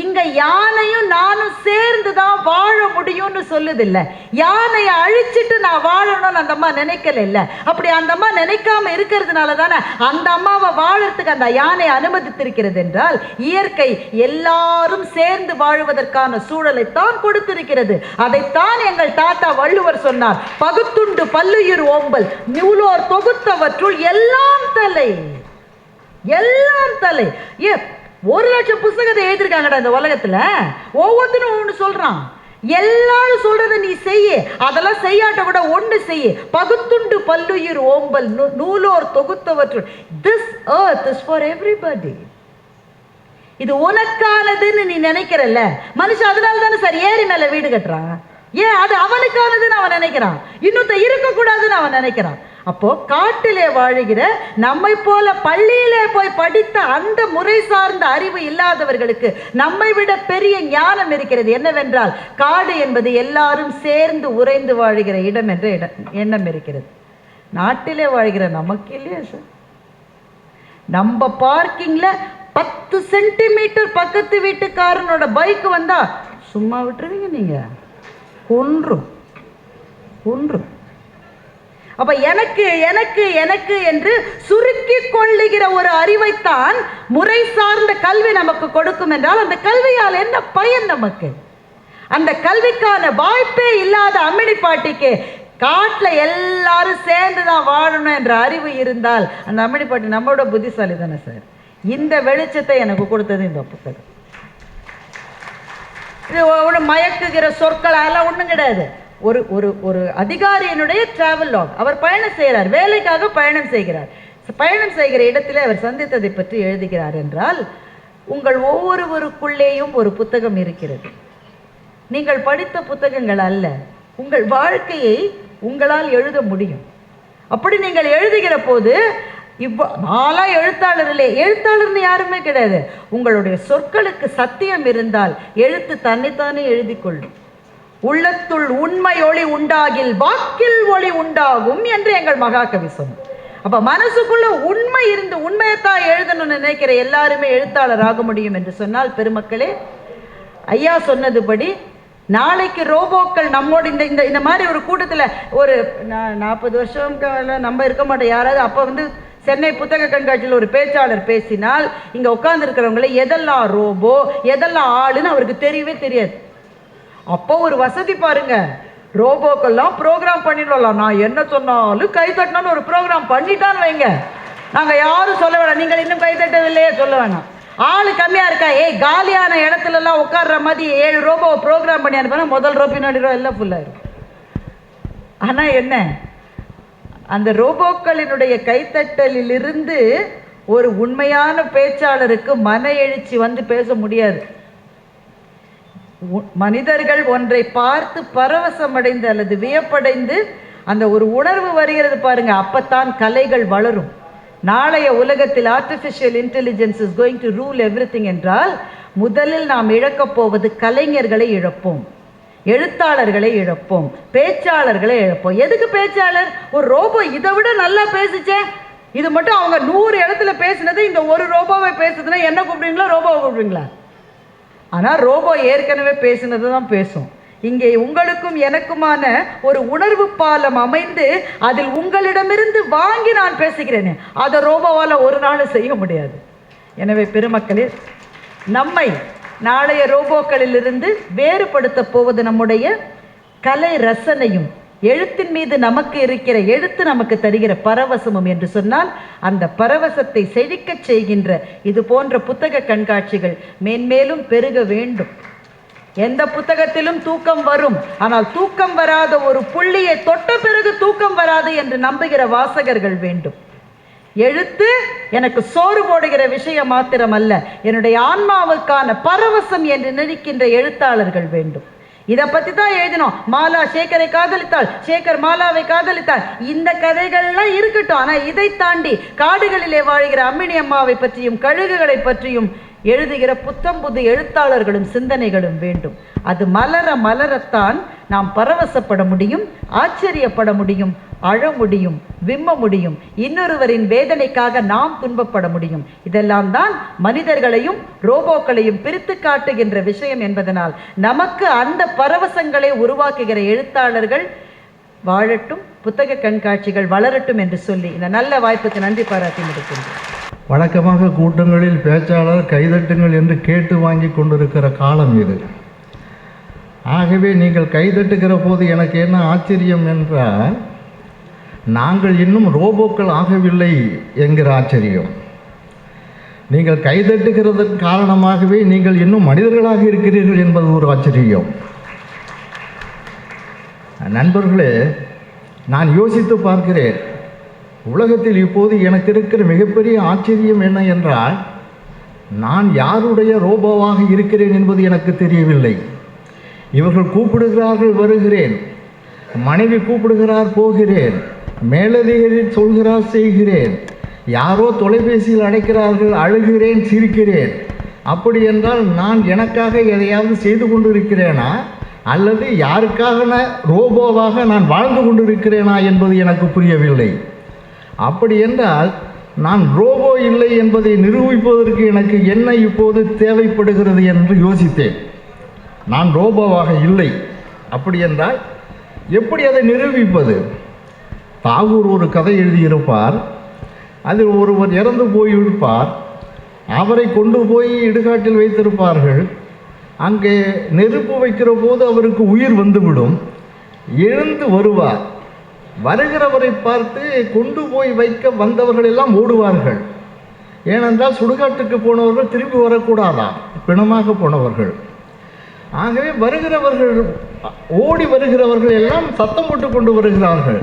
இங்க யானையும் நானும் சேர்ந்து தான் வாழ முடியும்னு சொல்லுதில்ல. யானையை அழிச்சிட்டு நான் வாழணும்னு அந்த அம்மா நினைக்கல. இல்ல, அப்படி அந்த அம்மா நினைக்காம இருக்கிறதுனால தானே அந்த அம்மாவை வாழறதுக்கு அந்த யானை அனுமதித்திருக்கிறது. என்றால் இயற்கை எல்லாரும் சேர்ந்து வாழுவதற்கான சூழலை தான் கொடுத்திருக்கிறது. அதைத்தான் எங்கள் தாத்தா வள்ளுவர் சொன்னார், பகுத்துண்டு பல்லுயிர் ஓம்பல் நூலோர் தொகுத்தவற்றுள் எல்லாம் தலை. எல்லாம் தலை. 1,00,000 புத்தகத்தை எழுதியிருக்காங்கடா இந்த உலகத்துல. ஒவ்வொருத்தரும் ஒன்று சொல்றான். எல்லாரும் சொல்றதை நீ செய்ய, அதெல்லாம் செய்யாட்ட கூட ஒன்று செய்ய. பகுத்துண்டு பல்லுயிர் ஓம்பல் நூலோர் தொகுத்தவற்றுள். This earth is for everybody. இது உனக்கானதுன்னு நீ நினைக்கிறல்ல மனுஷன். அதனால தானே சார் ஏரி மேல வீடு கட்டுறான். ஏன் அது அவனுக்கானதுன்னு அவன் நினைக்கிறான், இன்னொருத்த இருக்கக்கூடாதுன்னு அவன் நினைக்கிறான். அப்போ காட்டிலே வாழுகிற நம்மை போல பள்ளியிலே போய் படித்த அந்த முறை சார்ந்த அறிவு இல்லாதவர்களுக்கு நம்மை விட பெரிய ஞானம் இருக்கிறது. என்னவென்றால் காடு என்பது எல்லாரும் சேர்ந்து உறைந்து வாழுகிற இடம் என்ற எண்ணம் இருக்கிறது. நாட்டிலே வாழ்கிற நமக்கு இல்லையா சார்? நம்ம பார்க்கிங்ல 10 சென்டிமீட்டர் பக்கத்து வீட்டுக்காரனோட பைக் வந்தா சும்மா விட்டுருவீங்க நீங்க? ஒன்றும். அப்ப எனக்கு எனக்கு எனக்கு என்று சுருக்கி கொள்ளுகிற ஒரு அறிவைத்தான் முறை சார்ந்த கல்வி நமக்கு கொடுக்கும் என்றால் அந்த கல்வியால் என்ன பயன் நமக்கு? அந்த கல்விக்கான வாய்ப்பே இல்லாத அம்மினி பாட்டிக்கு காட்டில் எல்லாரும் சேர்ந்து தான் வாழணும் என்ற அறிவு இருந்தால் அந்த அம்மினி பாட்டி நம்மளோட புத்திசாலி தானே சார். இந்த வெளிச்சத்தை எனக்கு கொடுத்தது இந்த புத்தகம். இது ஒன்று மயக்குகிற சொற்கள் அதெல்லாம் ஒன்றும் கிடையாது. ஒரு ஒரு ஒரு அதிகாரியினுடைய டிராவல் லாக். அவர் பயணம் செய்கிறார், வேலைக்காக பயணம் செய்கிறார். பயணம் செய்கிற இடத்துல அவர் சந்தித்ததை பற்றி எழுதுகிறார். என்றால் உங்கள் ஒவ்வொருவருக்குள்ளேயும் ஒரு புத்தகம் இருக்கிறது. நீங்கள் படித்த புத்தகங்கள் அல்ல, உங்கள் வாழ்க்கையை உங்களால் எழுத முடியும். அப்படி நீங்கள் எழுதுகிற போது நாளா எழுத்தாளர் இல்லை, எழுத்தாளர்னு யாருமே கிடையாது. உங்களுடைய சொற்களுக்கு சத்தியம் இருந்தால் எழுத்து தன்னைத்தானே எழுதி கொள்ளும். உள்ளத்துள் உண்மை ஒளி உண்டாகில் வாக்கில் ஒளி உண்டாகும் என்று எங்கள் மகாகவி சொன்னார். அப்ப மனசுக்குள்ள உண்மை இருந்து உண்மையத்தான் எழுதணும்னு நினைக்கிற எல்லாருமே எழுத்தாளர் ஆக முடியும் என்று சொன்னால், பெருமக்களே, ஐயா சொன்னதுபடி நாளைக்கு ரோபோக்கள் நம்மோட இந்த மாதிரி ஒரு கூட்டத்தில் ஒரு 40 வருஷம் நம்ம இருக்க மாட்டோம். யாராவது அப்போ சென்னை புத்தக கண்காட்சியில் ஒரு பேச்சாளர் பேசினால் இங்கே உட்கார்ந்து இருக்கிறவங்கள எதெல்லாம் ரோபோ எதெல்லாம் ஆளுன்னு அவருக்கு தெரியவே தெரியாது. அப்போ ஒரு வசதி பாருங்க, ரோபோக்கெல்லாம் ப்ரோக்ராம் பண்ணிடலாம். நான் என்ன சொன்னாலும் கை தட்டினாலும் ஒரு ப்ரோக்ராம் பண்ணிட்டான்னு வைங்க, நாங்கள் யாரும் சொல்ல வேணாம், நீங்கள் இன்னும் கை தட்டவில்லையே சொல்ல வேணாம். ஆள் கம்மியாக இருக்கா, காலியான இடத்துலலாம் உட்கார்ற மாதிரி 7 ரோபோவை ப்ரோக்ராம் பண்ணி அனுப்பினா முதல் ரோ பின்னாடி ரோ எல்லாம் ஃபுல்லாகிடும். ஆனால் என்ன, அந்த ரோபோக்களினுடைய கைத்தட்டலிலிருந்து ஒரு உண்மையான பேச்சாளருக்கு மன எழுச்சி வந்து பேச முடியாது. மனிதர்கள் ஒன்றை பார்த்து பரவசமடைந்து அல்லது வியப்படைந்து அந்த ஒரு உணர்வு வருகிறது பாருங்க, அப்பத்தான் கலைகள் வளரும். நாளைய உலகத்தில் artificial intelligence is going to rule everything என்றால் முதலில் நாம் இழக்கப் போவது கலைஞர்களை இழப்போம், எழுத்தாளர்களை இழப்போம், பேச்சாளர்களை இழப்போம். எதுக்கு பேச்சாளர்? ஒரு ரோபோ இதை விட நல்லா பேசிச்சே, இது மட்டும் அவங்க 100 இடத்துல பேசினது இந்த ஒரு ரோபோவை பேசுதுன்னா என்ன கூப்பிடுவீங்களா, ரோபோவை கூப்பிடுவீங்களா? ஆனால் ரோபோ ஏற்கனவே பேசினது தான் பேசும். இங்கே உங்களுக்கும் எனக்குமான ஒரு உணர்வு பாலம் அமைந்து அதில் உங்களிடமிருந்து வாங்கி நான் பேசுகிறேனே, அதை ரோபோவால் ஒரு நாள் செய்ய முடியாது. எனவே பெருமக்களே, நம்மை நாளைய ரோபோக்களிலிருந்து வேறுபடுத்த போவது நம்முடைய கலை ரசனையும் எழுத்தின் மீது நமக்கு இருக்கிற எழுத்து நமக்கு தருகிற பரவசமும் என்று சொன்னால் அந்த பரவசத்தை செழிக்கச் செய்கின்ற இது போன்ற புத்தக கண்காட்சிகள் மேன்மேலும் பெருக வேண்டும். எந்த புத்தகத்திலும் தூக்கம் வரும், ஆனால் தூக்கம் வராத ஒரு புள்ளியை தொட்ட பிறகு தூக்கம் வராது என்று நம்புகிற வாசகர்கள் வேண்டும். எழுத்து எனக்கு சோறு போடுகிற விஷயம் மாத்திரமல்ல, என்னுடைய ஆன்மாவுக்கான பரவசம் என்று நினைக்கின்ற எழுத்தாளர்கள் வேண்டும். இதை பற்றி தான் எழுதினோம். மாலா சேகரை காதலித்தாள், சேகர் மாலாவை காதலித்தாள், இந்த கதைகள்லாம் இருக்கட்டும். ஆனால் இதை தாண்டி காடுகளிலே வாழ்கிற அம்மினி அம்மாவை பற்றியும் கழுகுகளை பற்றியும் எழுதுகிற புத்தம் புது எழுத்தாளர்களும் சிந்தனைகளும் வேண்டும். அது மலர மலரத்தான் நாம் பரவசப்பட முடியும், ஆச்சரியப்பட முடியும், அழ முடியும், விம்ம முடியும், இன்னொருவரின் வேதனைக்காக நாம் துன்பப்பட முடியும். இதெல்லாம் தான் மனிதர்களையும் ரோபோக்களையும் பிரித்து காட்டுகின்ற விஷயம் என்பதனால் நமக்கு அந்த பரவசங்களை உருவாக்குகிற எழுத்தாளர்கள் வாழட்டும், புத்தக கண்காட்சிகள் வளரட்டும் என்று சொல்லி இந்த நல்ல வாய்ப்புக்கு நன்றி பாராட்டி முடிக்கின்றேன். வழக்கமாக கூட்டங்களில் பேச்சாளர் கைதட்டுங்கள் என்று கேட்டு வாங்கி கொண்டிருக்கிற காலம் இது. ஆகவே நீங்கள் கைதட்டுகிற போது எனக்கு என்ன ஆச்சரியம் என்றால், நாங்கள் இன்னும் ரோபோக்கள் ஆகவில்லை என்கிற ஆச்சரியம். நீங்கள் கைதட்டுகிறதன் காரணமாகவே நீங்கள் இன்னும் மனிதர்களாக இருக்கிறீர்கள் என்பது ஒரு ஆச்சரியம். நண்பர்களே, நான் யோசித்து பார்க்கிறேன், உலகத்தில் இப்போது எனக்கு இருக்கிற மிகப்பெரிய ஆச்சரியம் என்ன என்றால், நான் யாருடைய ரோபோவாக இருக்கிறேன் என்பது எனக்கு தெரியவில்லை. இவர்கள் கூப்பிடுகிறார்கள், வருகிறேன். மனைவி கூப்பிடுகிறார், போகிறேன். மேலதிகாரி சொல்கிறார், செய்கிறேன். யாரோ தொலைபேசியில் அழைக்கிறார்கள், அழுகிறேன், சிரிக்கிறேன். அப்படி என்றால் நான் எனக்காக எதையாவது செய்து கொண்டு இருக்கிறேனா அல்லது யாருக்காக ரோபோவாக நான் வாழ்ந்து கொண்டிருக்கிறேனா என்பது எனக்கு புரியவில்லை. அப்படி என்றால் நான் ரோபோ இல்லை என்பதை நிரூபிப்பதற்கு எனக்கு என்ன இப்போது தேவைப்படுகிறது என்று யோசித்தேன். நான் ரோபோவாக இல்லை. அப்படி என்றால் எப்படி அதை நிரூபிப்பது? தாகூர் ஒரு கதை எழுதியிருப்பார். அதில் ஒருவர் இறந்து போயிருப்பார். அவரை கொண்டு போய் இடுகாட்டில் வைத்திருப்பார்கள். அங்கே நெருப்பு வைக்கிற போது அவருக்கு உயிர் வந்துவிடும். எழுந்து வருவார். வருகிறவரை பார்த்து கொண்டு போய் வைக்க வந்தவர்கள் எல்லாம் ஓடுவார்கள். ஏனென்றால் சுடுகாட்டுக்கு போனவர்கள் திரும்பி வரக்கூடாதா, பிணமாக போனவர்கள். ஆகவே வருகிறவர்கள், ஓடி வருகிறவர்கள் எல்லாம் சத்தம் போட்டு கொண்டு வருகிறார்கள்.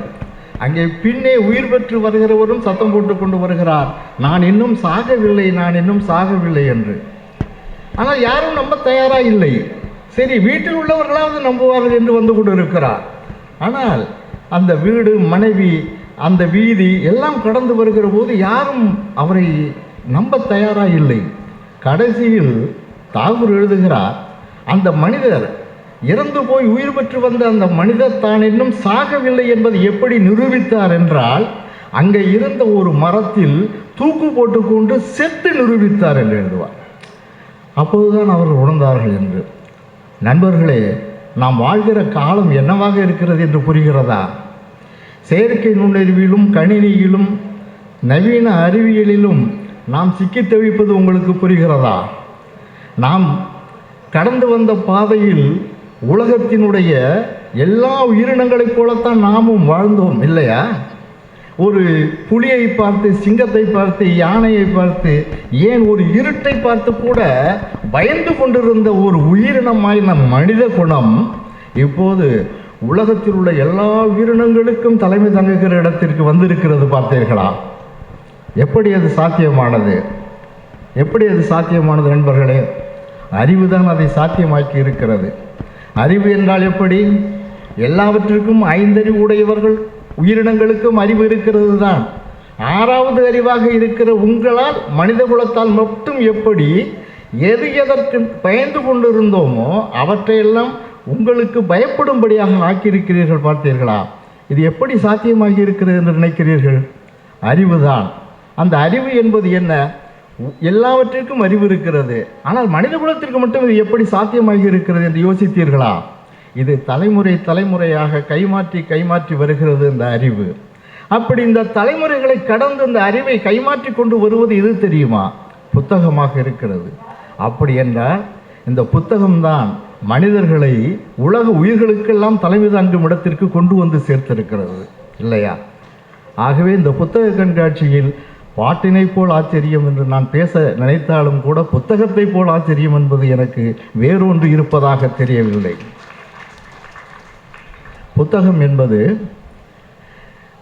அங்கே பின்னே உயிர் பெற்று வருகிறவரும் சத்தம் போட்டு கொண்டு வருகிறார், நான் இன்னும் சாகவில்லை, நான் இன்னும் சாகவில்லை என்று. ஆனால் யாரும் நம்ப தயாராக இல்லை. சரி, வீட்டில் உள்ளவர்களாவது நம்புவார்கள் என்று வந்து கொண்டு இருக்கிறார். ஆனால் அந்த வீடு, மனைவி, அந்த வீதி எல்லாம் கடந்து வருகிற போது யாரும் அவரை நம்ப தயாராக இல்லை. கடைசியில் தாகூர் எழுதுகிறார், அந்த மனிதர் இறந்து போய் உயிர் பெற்று வந்த அந்த மனிதர் தான் இன்னும் சாகவில்லை என்பதை எப்படி நிரூபித்தார் என்றால், அங்கே இருந்த ஒரு மரத்தில் தூக்கு போட்டுக்கொண்டு செத்து நிரூபித்தார் என்று எழுதுவார். அப்போதுதான் அவர்கள் உணர்ந்தார்கள் என்று. நண்பர்களே, நாம் வாழ்கிற காலம் என்னவாக இருக்கிறது என்று புரிகிறதா? செயற்கை நுண்ணறிவிலும் கணினியிலும் நவீன அறிவியலிலும் நாம் சிக்கித் தவிப்பது உங்களுக்கு புரிகிறதா? நாம் கடந்து வந்த பாதையில் உலகத்தினுடைய எல்லா உயிரினங்களைப் போலத்தான் நாமும் வாழ்ந்தோம் இல்லையா? ஒரு புலியை பார்த்து, சிங்கத்தை பார்த்து, யானையை பார்த்து, ஏன் ஒரு இருட்டை பார்த்து கூட பயந்து கொண்டிருந்த ஒரு உயிரினமாய் நம் மனித குணம் இப்போது உலகத்தில் உள்ள எல்லா உயிரினங்களுக்கும் தலைமை தங்குகிற இடத்திற்கு வந்திருக்கிறது. பார்த்தீர்களா? எப்படி அது சாத்தியமானது? எப்படி அது சாத்தியமானது நண்பர்களே? அறிவுதான் அதை சாத்தியமாக்கி இருக்கிறது. அறிவு என்றால் எப்படி? எல்லாவற்றிற்கும் ஐந்தறிவு உடையவர்கள் உயிரினங்களுக்கும் அறிவு இருக்கிறது தான். ஆறாவது அறிவாக இருக்கிற உங்களால், மனித குலத்தால் மட்டும் எப்படி எது எதற்கு பயந்து கொண்டிருந்தோமோ அவற்றையெல்லாம் உங்களுக்கு பயப்படும்படியாக ஆக்கியிருக்கிறீர்கள். பார்த்தீர்களா? இது எப்படி சாத்தியமாகி இருக்கிறது என்று நினைக்கிறீர்கள்? அறிவுதான். அந்த அறிவு என்பது என்ன? எல்லாவற்றிற்கும் அறிவு இருக்கிறது. ஆனால் மனித குலத்திற்கு மட்டும் இது எப்படி சாத்தியமாகி இருக்கிறது என்று யோசித்தீர்களா? இது தலைமுறை தலைமுறையாக கைமாற்றி வருகிறது இந்த அறிவு. அப்படி இந்த தலைமுறைகளை கடந்து இந்த அறிவை கைமாற்றி கொண்டு வருவது எது தெரியுமா? புத்தகமாக இருக்கிறது. அப்படி என்றால் இந்த புத்தகம்தான் மனிதர்களை உலக உயிர்களுக்கெல்லாம் தலைமை தாங்கும் இடத்திற்கு கொண்டு வந்து சேர்த்திருக்கிறது இல்லையா? ஆகவே இந்த புத்தக கண்காட்சியில் பாட்டினை போல் ஆச்சரியம் என்று நான் பேச நினைத்தாலும் கூட புத்தகத்தை போல் ஆச்சரியம் என்பது எனக்கு வேறொன்று இருப்பதாக தெரியவில்லை. புத்தகம் என்பது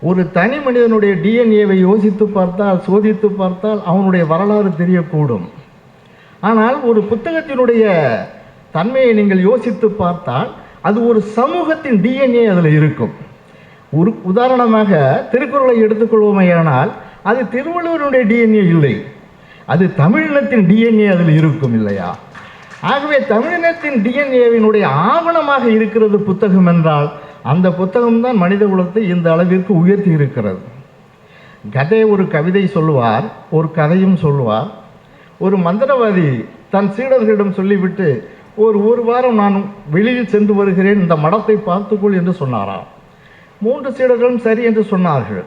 ஒரு தனி மனிதனுடைய டிஎன்ஏவை யோசித்து பார்த்தால், சோதித்து பார்த்தால் அவனுடைய வரலாறு தெரியக்கூடும். ஆனால் ஒரு புத்தகத்தினுடைய தன்மையை நீங்கள் யோசித்து பார்த்தால் அது ஒரு சமூகத்தின் டிஎன்ஏ அதில் இருக்கும். ஒரு உதாரணமாக திருக்குறளை எடுத்துக்கொள்வோமேயானால் அது திருவள்ளுவருடைய டிஎன்ஏ இல்லை, அது தமிழினத்தின் டிஎன்ஏ அதில் இருக்கும் இல்லையா? ஆகவே தமிழினத்தின் டிஎன்ஏவினுடைய ஆவணமாக இருக்கிறது புத்தகம் என்றால் அந்த புத்தகம்தான் மனித குலத்தை இந்த அளவிற்கு உயர்த்தி இருக்கிறது. கதை ஒரு கவிதை சொல்லுவார், ஒரு கதையும் சொல்லுவார். ஒரு மந்திரவாதி தன் சீடர்களிடம் சொல்லிவிட்டு ஒரு வாரம் நான் வெளியில் சென்று வருகிறேன், இந்த மடத்தை பார்த்துக்கொள் என்று சொன்னாராம். 3 சீடர்களும் சரி என்று சொன்னார்கள்.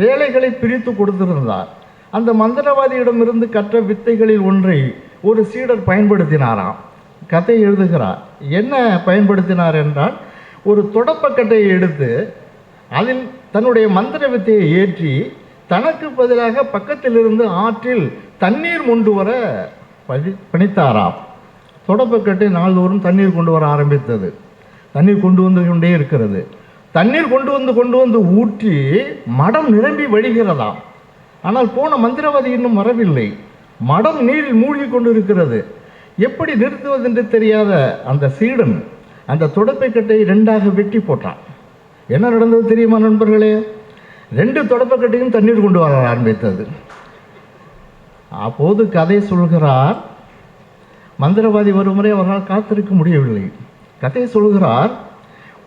வேலைகளை பிரித்து கொடுத்திருந்தார். அந்த மந்திரவாதியிடமிருந்து கற்ற வித்தைகளில் ஒன்றை ஒரு சீடர் பயன்படுத்தினாராம். கதை எழுதுகிறார். என்ன பயன்படுத்தினார் என்றால், ஒரு தொடப்பக்கட்டையை எடுத்து அதில் தன்னுடைய மந்திர வித்தையை ஏற்றி தனக்கு பதிலாக பக்கத்தில் இருந்து ஆற்றில் தண்ணீர் கொண்டு வர பணித்தாராம். தொடப்பக்கட்டை நாள்தோறும் தண்ணீர் கொண்டு வர ஆரம்பித்தது. தண்ணீர் கொண்டு வந்து கொண்டே இருக்கிறது. தண்ணீர் கொண்டு வந்து ஊற்றி மடம் நிரம்பி வழிகிறதாம். ஆனால் போன மந்திரவாதி இன்னும் வரவில்லை. மடம் நீரில் மூழ்கி கொண்டு இருக்கிறது. எப்படி நிறுத்துவதென்று தெரியாத அந்த சீடன் அந்த தொடப்பக்கட்டையை 2ஆக வெட்டி போட்டான். என்ன நடந்தது தெரியுமா நண்பர்களே? 2 தொடப்பக்கட்டையும் தண்ணீர் கொண்டு வர ஆரம்பித்தது. அப்போது கதை சொல்கிறார், மந்திரவாதி வரும் வரை அவரால் காத்திருக்க முடியவில்லை. கதை சொல்கிறார்,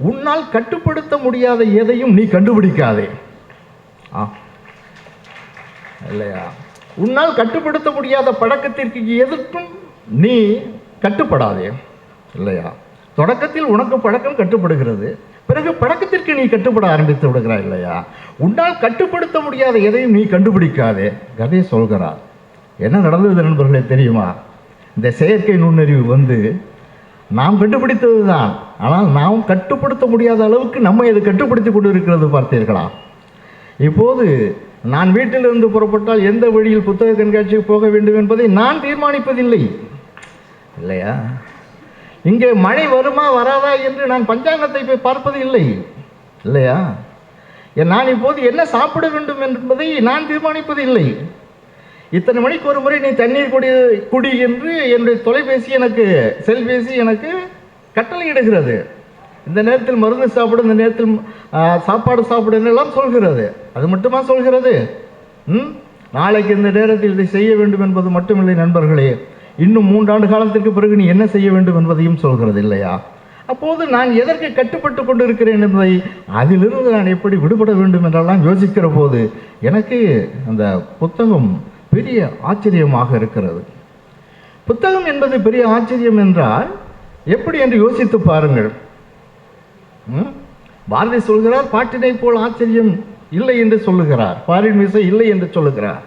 உன்னால் கட்டுப்படுத்த முடியாத எதையும் நீ கண்டுபிடிக்காதே இல்லையா? உன்னால் கட்டுப்படுத்த முடியாத பழக்கத்திற்கு எதற்கும் நீ கட்டுப்படாதே இல்லையா? தொடக்கத்தில் உனக்கு பழக்கம் கட்டுப்படுகிறது, பிறகு பழக்கத்திற்கு நீ கட்டுப்பட ஆரம்பித்து விடுகிறாய் இல்லையா? உன்னால் கட்டுப்படுத்த முடியாத எதையும் நீ கண்டுபிடிக்காதே கதை சொல்கிறார். என்ன நடந்தது நண்பர்களே தெரியுமா? இந்த செயற்கை நுண்ணறிவு வந்து நாம் கண்டுபிடித்தது தான், ஆனால் நாம் கட்டுப்படுத்த முடியாத அளவுக்கு நம்மை அது கட்டுப்படுத்தி கொண்டு இருக்கிறது. பார்த்தீர்களா? இப்போது நான் வீட்டிலிருந்து புறப்பட்டால் எந்த வழியில் புத்தக கண்காட்சிக்கு போக வேண்டும் என்பதை நான் தீர்மானிப்பதில்லை இல்லையா? இங்கே மழை வருமா வராதா என்று நான் பஞ்சாங்கத்தை போய் பார்ப்பது இல்லை இல்லையா? நான் இப்போது என்ன சாப்பிட வேண்டும் என்பதை நான் தீர்மானிப்பது இல்லை. இத்தனை மணிக்கு ஒரு முறை நீ தண்ணீர் குடி என்று என்னுடைய தொலைபேசி எனக்கு, செல்பேசி எனக்கு கட்டளை இடுகிறது. இந்த நேரத்தில் மருந்து சாப்பிடு, இந்த நேரத்தில் சாப்பாடு சாப்பிடு எல்லாம் சொல்கிறது. அது மட்டுமா சொல்கிறது? நாளைக்கு இந்த நேரத்தில் இதை செய்ய வேண்டும் என்பது மட்டுமில்லை நண்பர்களே, இன்னும் 3 ஆண்டு காலத்திற்கு பிறகு நீ என்ன செய்ய வேண்டும் என்பதையும் சொல்கிறது இல்லையா? அப்போது நான் எதற்கு கட்டுப்பட்டு கொண்டு இருக்கிறேன் என்பதை, அதிலிருந்து நான் எப்படி விடுபட வேண்டும் என்றெல்லாம் யோசிக்கிற போது எனக்கு அந்த புத்தகம் பெரிய ஆச்சரியமாக இருக்கிறது. புத்தகம் என்பது பெரிய ஆச்சரியம் என்றால் எப்படி என்று யோசித்து பாருங்கள். பாரதி சொல்கிறார், பாட்டினை போல் ஆச்சரியம் இல்லை என்று சொல்லுகிறார், ஃபாரின் மியூசிக் இல்லை என்று சொல்லுகிறார்.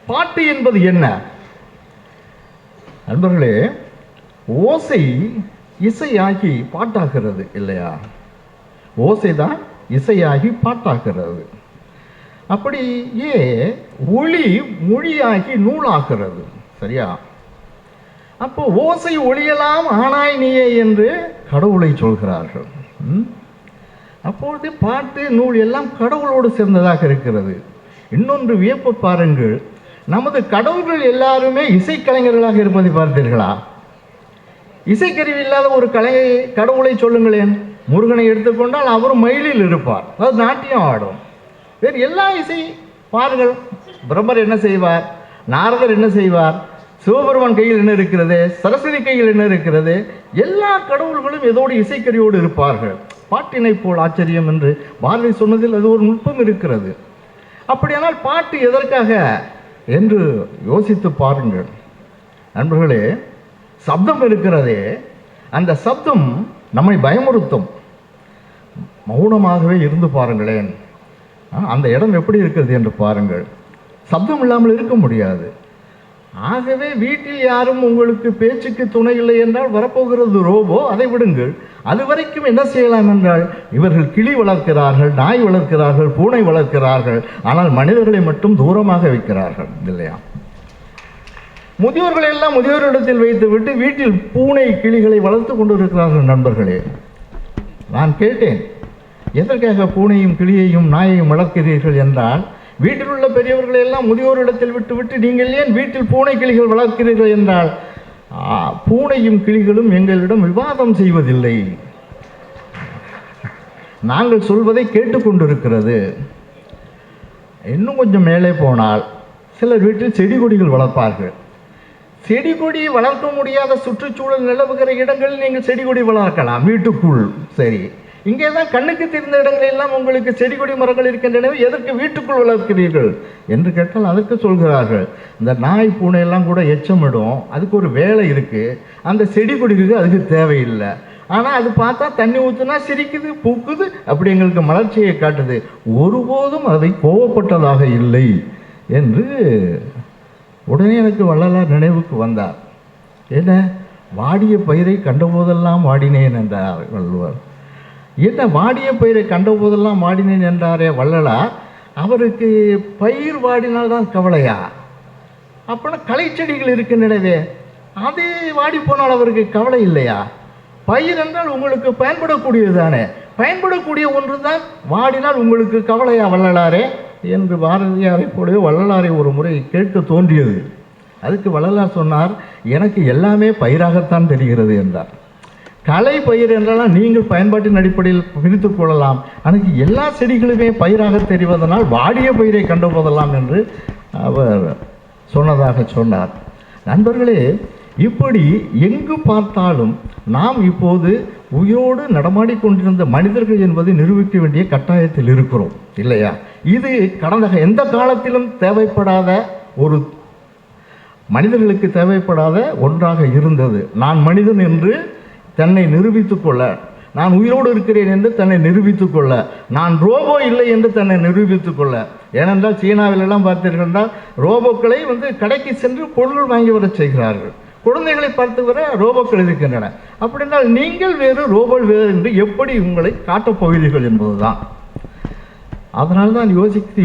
பாட்டு என்பது என்ன நண்பர்களே? ஓசை இசையாகி பாட்டாகிறது இல்லையா? ஓசைதான் இசையாகி பாட்டாகிறது. அப்படியே ஒளி மொழியாகி நூலாகிறது. சரியா? அப்போ ஓசை ஒளியலாம் ஆனாய் நீயே என்று கடவுளை சொல்கிறார்கள். அப்பொழுது பாட்டு நூல் எல்லாம் கடவுளோடு சேர்ந்ததாக இருக்கிறது. இன்னொன்று வியப்பு பாருங்கள், நமது கடவுள்கள் எல்லாருமே இசைக்கலைஞர்களாக இருப்பதை பார்த்தீர்களா? இசைக்கருவி இல்லாத ஒரு கடவுளை சொல்லுங்களேன். முருகனை எடுத்துக்கொண்டால் அவரும் மயிலில் இருப்பார், அதாவது நாட்டியம் ஆடும். வேறு எல்லா இசை பாருங்கள், பிரம்மர் என்ன செய்வார், நாரதர் என்ன செய்வார், சிவபெருமான் கையில் என்ன இருக்கிறது, சரஸ்வதி கையில் என்ன இருக்கிறது, எல்லா கடவுள்களும் ஏதோடு இசைக்கருவியோடு இருப்பார்கள். பாட்டினை போல் ஆச்சரியம் என்று பாரதி சொன்னதில் அது ஒரு நுட்பம் இருக்கிறது. அப்படியானால் பாட்டு எதற்காக என்று யோசித்து பாருங்கள் நண்பர்களே. சப்தம் இருக்கிறதே, அந்த சப்தம் நம்மை பயமுறுத்தும். மௌனமாகவே இருந்து பாருங்களேன், அந்த இடம் எப்படி இருக்கிறது என்று பாருங்கள். சப்தம் இல்லாமல் இருக்க முடியாது. ஆகவே வீட்டில் யாரும் உங்களுக்கு பேச்சுக்கு துணை இல்லை என்றால் வரப்போகிறது ரோபோ, அதை விடுங்கள். அது வரைக்கும் என்ன செய்யலாம் என்றால், இவர்கள் கிளி வளர்க்கிறார்கள், நாய் வளர்க்கிறார்கள், பூனை வளர்க்கிறார்கள், ஆனால் மனிதர்களை மட்டும் தூரமாக வைக்கிறார்கள் இல்லையா? முதியோர்களை எல்லாம் முதியோரிடத்தில் வைத்து விட்டு வீட்டில் பூனை கிளிகளை வளர்த்து கொண்டிருக்கிறார்கள். நண்பர்களே, நான் கேட்டேன், எதற்காக பூனையும் கிளியையும் நாயையும் வளர்க்கிறீர்கள் என்றால், வீட்டில் உள்ள பெரியவர்களை எல்லாம் முதியோரிடத்தில் விட்டுவிட்டு நீங்கள் ஏன் வீட்டில் பூனை கிளிகள் வளர்க்கிறீர்கள் என்றால், பூனையும் கிளிகளும் எங்களிடம் விவாதம் செய்வதில்லை, நாங்கள் சொல்வதை கேட்டுக்கொண்டிருக்கிறது. இன்னும் கொஞ்சம் மேலே போனால் சிலர் வீட்டில் செடி கொடிகள் வளர்ப்பார்கள். செடி கொடி வளர்க்க முடியாத சுற்றுச்சூழல் நிலவுகிற இடங்களில் நீங்கள் செடி கொடி வளர்க்கலாம் வீட்டுக்குள். சரி, இங்கே தான் கண்ணுக்கு தெரிந்த இடங்கள் எல்லாம் உங்களுக்கு செடி கொடி மரங்கள் இருக்கின்றன, எதற்கு வீட்டுக்குள் வளர்க்கிறீர்கள் என்று கேட்டால் அதற்கு சொல்கிறார்கள், இந்த நாய் பூனை எல்லாம் கூட எச்சமிடும், அதுக்கு ஒரு வேலை இருக்குது, அந்த செடி கொடிக்கு அதுக்கு தேவையில்லை. ஆனால் அது பார்த்தா தண்ணி ஊற்றுனா சிரிக்குது, பூக்குது, அப்படி எங்களுக்கு மலர்ச்சியை காட்டுது, ஒருபோதும் அதை கோவப்பட்டதாக இல்லை என்று உடனே எனக்கு வள்ளலார் நினைவுக்கு வந்தார். என்ன, வாடிய பயிரை கண்டபோதெல்லாம் வாடினேன் என்றார் வள்ளுவர். என்ன வாடிய பயிரை கண்டபோதெல்லாம் வாடினேன் என்றாரே வள்ளலார், அவருக்கு பயிர் வாடினால்தான் கவலையா? அப்படின்னா களை செடிகள் இருக்கின்றனவே, அது வாடி போனால் அவருக்கு கவலை இல்லையா? பயிர் என்றால் உங்களுக்கு பயன்படக்கூடியது தானே, பயன்படக்கூடிய ஒன்று தான் வாடினால் உங்களுக்கு கவலையா வள்ளலாரே என்று பாரதியாரை போலவே வள்ளலாரை ஒரு முறை கேட்க தோன்றியது. அதுக்கு வள்ளலார் சொன்னார், எனக்கு எல்லாமே பயிராகத்தான் தெரிகிறது என்றார். களை பயிர் என்றால் நீங்கள் பயன்பாட்டின் அடிப்படையில் பிரித்து கொள்ளலாம், எனக்கு எல்லா செடிகளுமே பயிராக தெரிவதனால் வாடிய பயிரை கண்டுபோதலாம் என்று அவர் சொன்னதாக சொன்னார். நண்பர்களே, இப்படி எங்கு பார்த்தாலும் நாம் இப்போது உயிரோடு நடமாடிக்கொண்டிருந்த மனிதர்கள் என்பதை நிரூபிக்க வேண்டிய கட்டாயத்தில் இருக்கிறோம் இல்லையா? இது கடந்த எந்த காலத்திலும் தேவைப்படாத ஒரு மனிதர்களுக்கு தேவைப்படாத ஒன்றாக இருந்தது. நான் மனிதன் என்று தன்னை நிரூபித்துக் கொள்ள, நான் உயிரோடு இருக்கிறேன் என்று தன்னை நிரூபித்துக் கொள்ள, நான் ரோபோ இல்லை என்று தன்னை நிரூபித்துக் கொள்ள. ஏனென்றால் சீனாவிலெல்லாம் பார்த்தீர்கள் என்றால் ரோபோக்களை கடைக்கு சென்று பொருள்கள் வாங்கி வர செய்கிறார்கள். குழந்தைகளை பார்த்து வர ரோபோக்கள் இருக்கின்றன. அப்படின்னால் நீங்கள் வேறு ரோபோல் வேறு என்று எப்படி உங்களை காட்டப் போகிறீர்கள் என்பதுதான். அதனால்தான்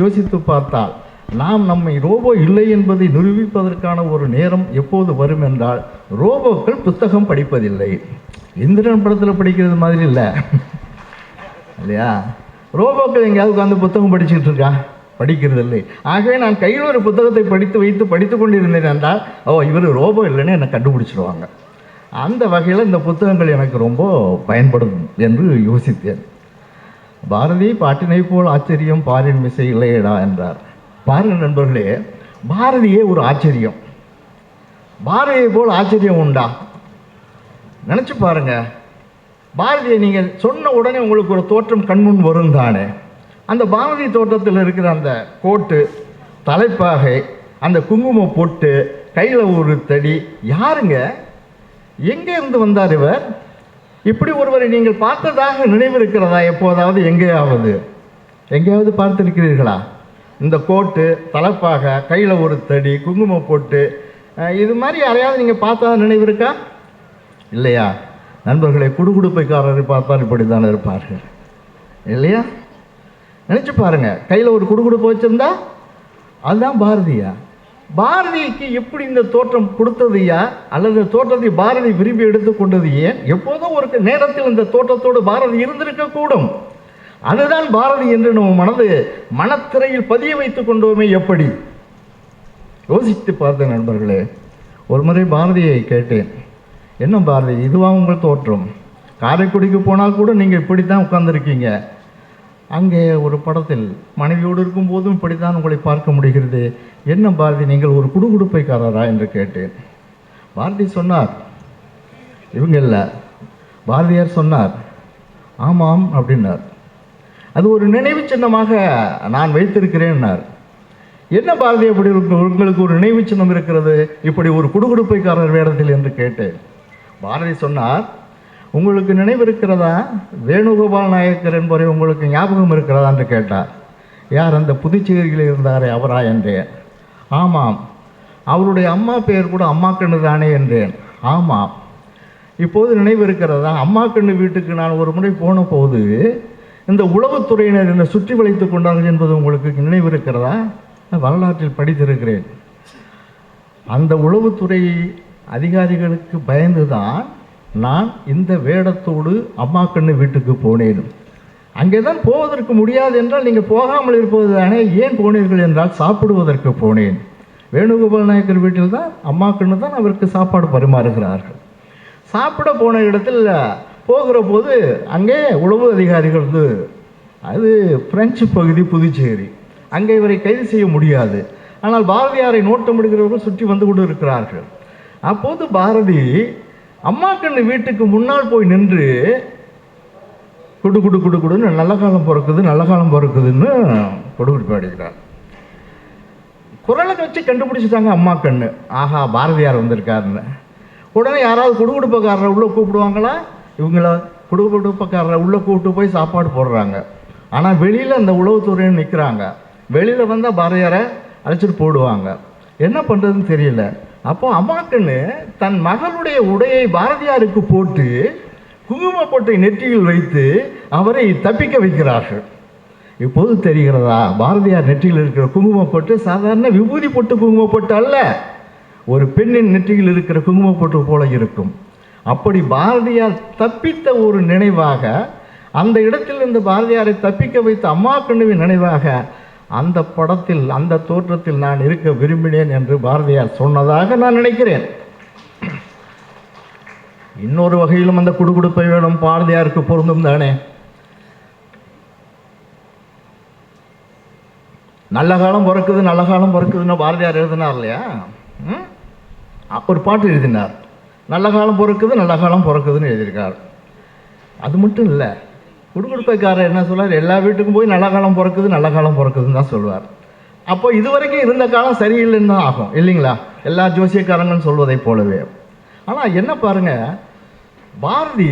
யோசித்து பார்த்தால் நாம் நம்மை ரோபோ இல்லை என்பதை நிரூபிப்பதற்கான ஒரு நேரம் எப்போது வரும் என்றால், ரோபோக்கள் புத்தகம் படிப்பதில்லை, இந்திரன் படத்தில் படிக்கிறது மாதிரி இல்லை இல்லையா? ரோபோக்கள் எங்கேயாவது உட்காந்து புத்தகம் படிச்சுட்டு இருக்கா? படிக்கிறது இல்லை. ஆகவே நான் கையில் ஒரு புத்தகத்தை படித்து கொண்டிருந்தேன் என்றால், இவர் ரோபோ இல்லைன்னு என்னை கண்டுபிடிச்சிடுவாங்க. அந்த வகையில் இந்த புத்தகங்கள் எனக்கு ரொம்ப பயன்படும் என்று யோசித்தேன். பாரதி பாட்டினை போல் ஆச்சரியம் பாரின் மிசை இல்லையடா என்றார். பாருங்கள் நண்பர்களே, பாரதியே ஒரு ஆச்சரியம். பாரதியை போல் ஆச்சரியம் உண்டா? நினச்சி பாருங்க. பாரதியை நீங்கள் சொன்ன உடனே உங்களுக்கு ஒரு தோற்றம் கண்முன் வரும் தானே. அந்த பாரதி தோற்றத்தில் இருக்கிற அந்த கோட்டு, தலைப்பாகை, அந்த குங்குமம் பொட்டு, கையில் ஒரு தடி, யாருங்க? எங்கே இருந்து வந்தார் இவர்? இப்படி ஒருவரை நீங்கள் பார்த்ததாக நினைவு இருக்கிறதா எப்போதாவது எங்கேயாவது? எங்கேயாவது பார்த்துருக்கிறீர்களா? இந்த கோட்டு, தலைப்பாக, கையில் ஒரு தடி, குங்குமம் போட்டு இது மாதிரி யாரையாவது நீங்கள் பார்த்தா நினைவு இருக்கா? இல்லையா? நண்பர்களை, குடுகுடுப்பைக்காரரை பார்த்தால் இப்படி தானே இருப்பார்கள், இல்லையா? நினச்சி பாருங்க, கையில் ஒரு குடுகுடுப்பு வச்சுருந்தா அதுதான் பாரதியா? பாரதிக்கு எப்படி இந்த தோற்றம் கொடுத்ததுயா? அல்லது தோற்றத்தை பாரதி விரும்பி எடுத்துக்கொண்டது ஏன்? எப்போதும் ஒரு நேரத்தில் இந்த தோற்றத்தோடு பாரதி இருந்திருக்க கூடும். அதுதான் பாரதி என்று நம்ம மனத்திரையில் பதிய வைத்துக் கொண்டோமே எப்படி? யோசித்து பார்த்தேன் நண்பர்களே. ஒரு முறை பாரதியை கேட்டேன், என்ன பாரதி, இதுவா உங்கள் தோற்றம்? காரைக்குடிக்கு போனால் கூட நீங்கள் இப்படித்தான் உட்கார்ந்துருக்கீங்க. அங்கே ஒரு படத்தில் மனைவியோடு இருக்கும்போதும் இப்படித்தான் உங்களை பார்க்க முடிகிறது. என்ன பாரதி, நீங்கள் ஒரு குடுகுடுப்பைக்காரரா என்று கேட்டேன். பாரதி சொன்னார், இவங்க இல்லை, பாரதியார் சொன்னார், ஆமாம் அப்படின்னார். அது ஒரு நினைவு சின்னமாக நான் வைத்திருக்கிறேன்னார். என்ன பாரதி, அப்படி உங்களுக்கு ஒரு நினைவு சின்னம் இருக்கிறது இப்படி ஒரு குடுகுடுப்பைக்காரர் வேடத்தில் என்று கேட்டேன். பாரதி சொன்னார், உங்களுக்கு நினைவு இருக்கிறதா? வேணுகோபால் நாயக்கர் என்பவரை உங்களுக்கு ஞாபகம் இருக்கிறதா என்று கேட்டார். யார்? அந்த புதுச்சேரியில் இருந்தாரே அவரா என்றேன். ஆமாம். அவருடைய அம்மா பெயர் கூட அம்மாக்கண்ணு தானே என்றேன். ஆமாம். இப்போது நினைவு இருக்கிறதா? அம்மாக்கண்ணு வீட்டுக்கு நான் ஒரு முறை போன போது இந்த உளவுத்துறையினர் என்னை சுற்றி வளைத்து கொண்டார்கள் என்பது உங்களுக்கு நினைவு இருக்கிறதா? வரலாற்றில் படித்திருக்கிறேன். அந்த உளவுத்துறை அதிகாரிகளுக்கு பயந்துதான் நான் இந்த வேடத்தோடு அம்மாக்கண்ணு வீட்டுக்கு போனேன். அங்கே தான் போவதற்கு முடியாது என்றால் நீங்கள் போகாமல் இருப்பது தானே, ஏன் போனீர்கள் என்றால் சாப்பிடுவதற்கு போனேன். வேணுகோபால் நாயக்கர் வீட்டில் தான் அம்மாக்கண்ணு தான் அவருக்கு சாப்பாடு பரிமாறுகிறார்கள். சாப்பிட போன இடத்தில் போகிற போது அங்கே உளவு அதிகாரிகள் அது பிரெஞ்சு பகுதி புதுச்சேரி, அங்கே இவரை கைது செய்ய முடியாது. ஆனால் பாரதியாரை நோட்டமிடுகிறவர்கள் சுற்றி வந்து கொண்டு இருக்கிறார்கள். அப்போது பாரதி அம்மாக்கண்ணு வீட்டுக்கு முன்னால் போய் நின்று குடு குடு குடு குடுன்னு நல்ல காலம் பிறக்குது நல்ல காலம் பிறக்குதுன்னு கொடுக்குடு பாடுகிறார். குரலை வச்சு கண்டுபிடிச்சிட்டாங்க அம்மாக்கண்ணு, ஆஹா பாரதியார் வந்திருக்காருன்னு. உடனே யாராவது குடுகுடுப்பக்காரரை உள்ளே கூப்பிடுவாங்களா? இவங்கள குடுகுடுப்பக்காரரை உள்ளே கூப்பிட்டு போய் சாப்பாடு போடுறாங்க. ஆனால் வெளியில் அந்த உளவுத்துறைன்னு நிற்கிறாங்க. வெளியில் வந்தால் பாரதியாரை அழைச்சிட்டு போடுவாங்க. என்ன பண்ணுறதுன்னு தெரியல. அப்போ அம்மாக்கண்ணு தன் மகளுடைய உடையை பாரதியாருக்கு போட்டு குங்குமப்பொட்டை நெற்றியில் வைத்து அவரை தப்பிக்க வைக்கிறார்கள். இப்போது தெரிகிறதா, பாரதியார் நெற்றியில் இருக்கிற குங்குமப்பொட்டு சாதாரண விபூதி பொட்டு குங்குமப்பொட்டு அல்ல, ஒரு பெண்ணின் நெற்றியில் இருக்கிற குங்குமப்பொட்டு போல இருக்கும். அப்படி பாரதியார் தப்பித்த ஒரு நினைவாக, அந்த இடத்தில் இருந்து பாரதியாரை தப்பிக்க வைத்த அம்மாக்கண்ணுவின் நினைவாக அந்த படத்தில் அந்த தோற்றத்தில் நான் இருக்க விரும்பினேன் என்று பாரதியார் சொன்னதாக நான் நினைக்கிறேன். இன்னொரு வகையிலும் அந்த குடுகுடுப்பை வேடம் பாரதியாருக்கு பொருந்தும் தானே. நல்ல காலம் பிறக்குது நல்ல காலம் பிறக்குதுன்னு பாரதியார் எழுதினார் இல்லையா? ஒரு பாட்டு எழுதினார், நல்ல காலம் பிறக்குது நல்ல காலம் பிறக்குதுன்னு எழுதியிருக்கார். அது மட்டும் இல்லை, குடுகுடுப்பைக்காரர் என்ன சொல்வார், எல்லா வீட்டுக்கும் போய் நல்ல காலம் பிறக்குது நல்ல காலம் பிறக்குதுன்னு தான் சொல்வார். அப்போ இதுவரைக்கும் இருந்த காலம் சரியில்லைன்னு தான் ஆகும் இல்லைங்களா, எல்லா ஜோசியக்காரங்கன்னு சொல்வதை போலவே. ஆனால் என்ன பாருங்க, பாரதி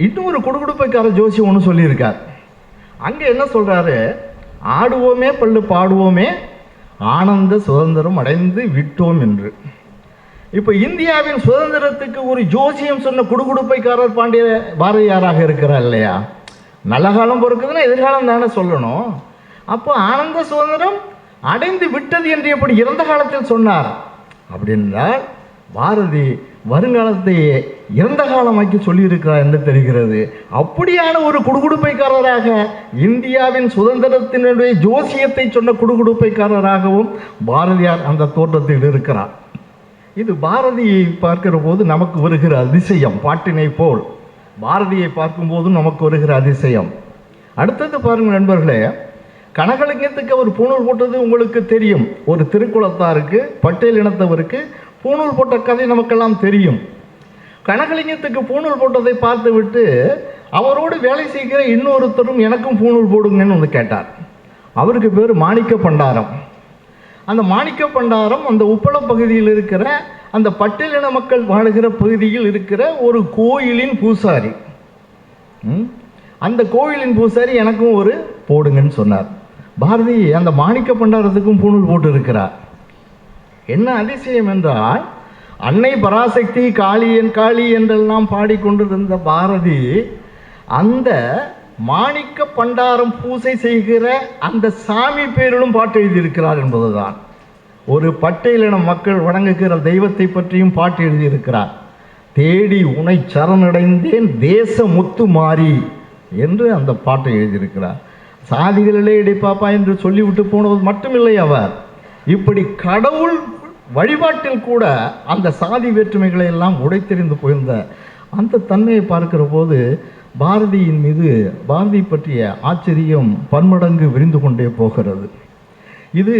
இன்னொரு குடுகுடுப்பைக்கார ஜோசியம் ஒன்று சொல்லியிருக்கார். அங்கே என்ன சொல்கிறாரு, ஆடுவோமே பள்ளு பாடுவோமே ஆனந்த சுதந்திரம் அடைந்து விட்டோம் என்று. இப்போ இந்தியாவின் சுதந்திரத்துக்கு ஒரு ஜோசியம் சொன்ன குடுகுடுப்பைக்காரர் பாரதியாராக இருக்கிறார் இல்லையா? நல்ல காலம் பிறக்குதுன்னா எதிர்காலம் தானே சொல்லணும். அப்போ ஆனந்த சுதந்திரம் அடைந்து விட்டது என்று எப்படி இறந்த காலத்தில் சொன்னார்? அப்படின்றால் பாரதி வருங்காலத்தையே இறந்த காலமாக்கி சொல்லியிருக்கிறார் என்று தெரிகிறது. அப்படியான ஒரு குடுகுடுப்பைக்காரராக, இந்தியாவின் சுதந்திரத்தினுடைய ஜோசியத்தை சொன்ன குடுகுடுப்பைக்காரராகவும் பாரதியார் அந்த தோற்றத்தில் இருக்கிறார். இது பாரதியை பார்க்கிற போது நமக்கு வருகிற அதிசயம். பாட்டினை போல் பாரதியை பார்க்கும்போதும் நமக்கு வருகிற அதிசயம். அடுத்தது பாருங்கள் நண்பர்களே, கனகலிங்கத்துக்கு அவர் பூணூல் போட்டது உங்களுக்கு தெரியும். ஒரு திருக்குளத்தாருக்கு, பட்டேல் இனத்தவருக்கு பூணூல் போட்ட கதை நமக்கெல்லாம் தெரியும். கனகலிங்கத்துக்கு பூணூல் போட்டதை பார்த்து விட்டு அவரோடு வேலை செய்கிற இன்னொருத்தரும் எனக்கும் பூணூல் போடுங்கன்னு வந்து கேட்டார். அவருக்கு பேர் மாணிக்க பண்டாரம். அந்த மாணிக்க பண்டாரம் அந்த உப்பளம் பகுதியில் இருக்கிற அந்த பட்டியலின மக்கள் வாழுகிற பகுதியில் இருக்கிற ஒரு கோயிலின் பூசாரி. அந்த கோயிலின் பூசாரி எனக்கும் ஒரு போடுங்கன்னு சொன்னார். பாரதி அந்த மாணிக்க பண்டாரத்துக்கும் பூணூல் போட்டு இருக்கிறார். என்ன அதிசயம் என்றால், அன்னை பராசக்தி காளி என் காளி என்றெல்லாம் பாடிக்கொண்டிருந்த பாரதி அந்த மாணிக்க பண்டாரம் பூசை செய்கிற அந்த சாமி பேரிலும் பாட்டு எழுதியிருக்கிறார் என்பதுதான். ஒரு பட்டியலின மக்கள் வணங்குகிற தெய்வத்தை பற்றியும் பாட்டு எழுதியிருக்கிறார். தேடி உனை சரணடைந்தேன் தேச முத்து மாறி என்று அந்த பாட்டை எழுதியிருக்கிறார். சாதிகளிலே இடைப்பாப்பா என்று சொல்லிவிட்டு போனது மட்டுமில்லை, அவர் இப்படி கடவுள் வழிபாட்டில் கூட அந்த சாதி வேற்றுமைகளை எல்லாம் உடைத்தெறிந்து போயிருந்த அந்த தன்மையை பார்க்கிற போது பாரதியின் மீது பாரதி பற்றிய ஆச்சரியம் பன்மடங்கு விரிந்து கொண்டே போகிறது. இது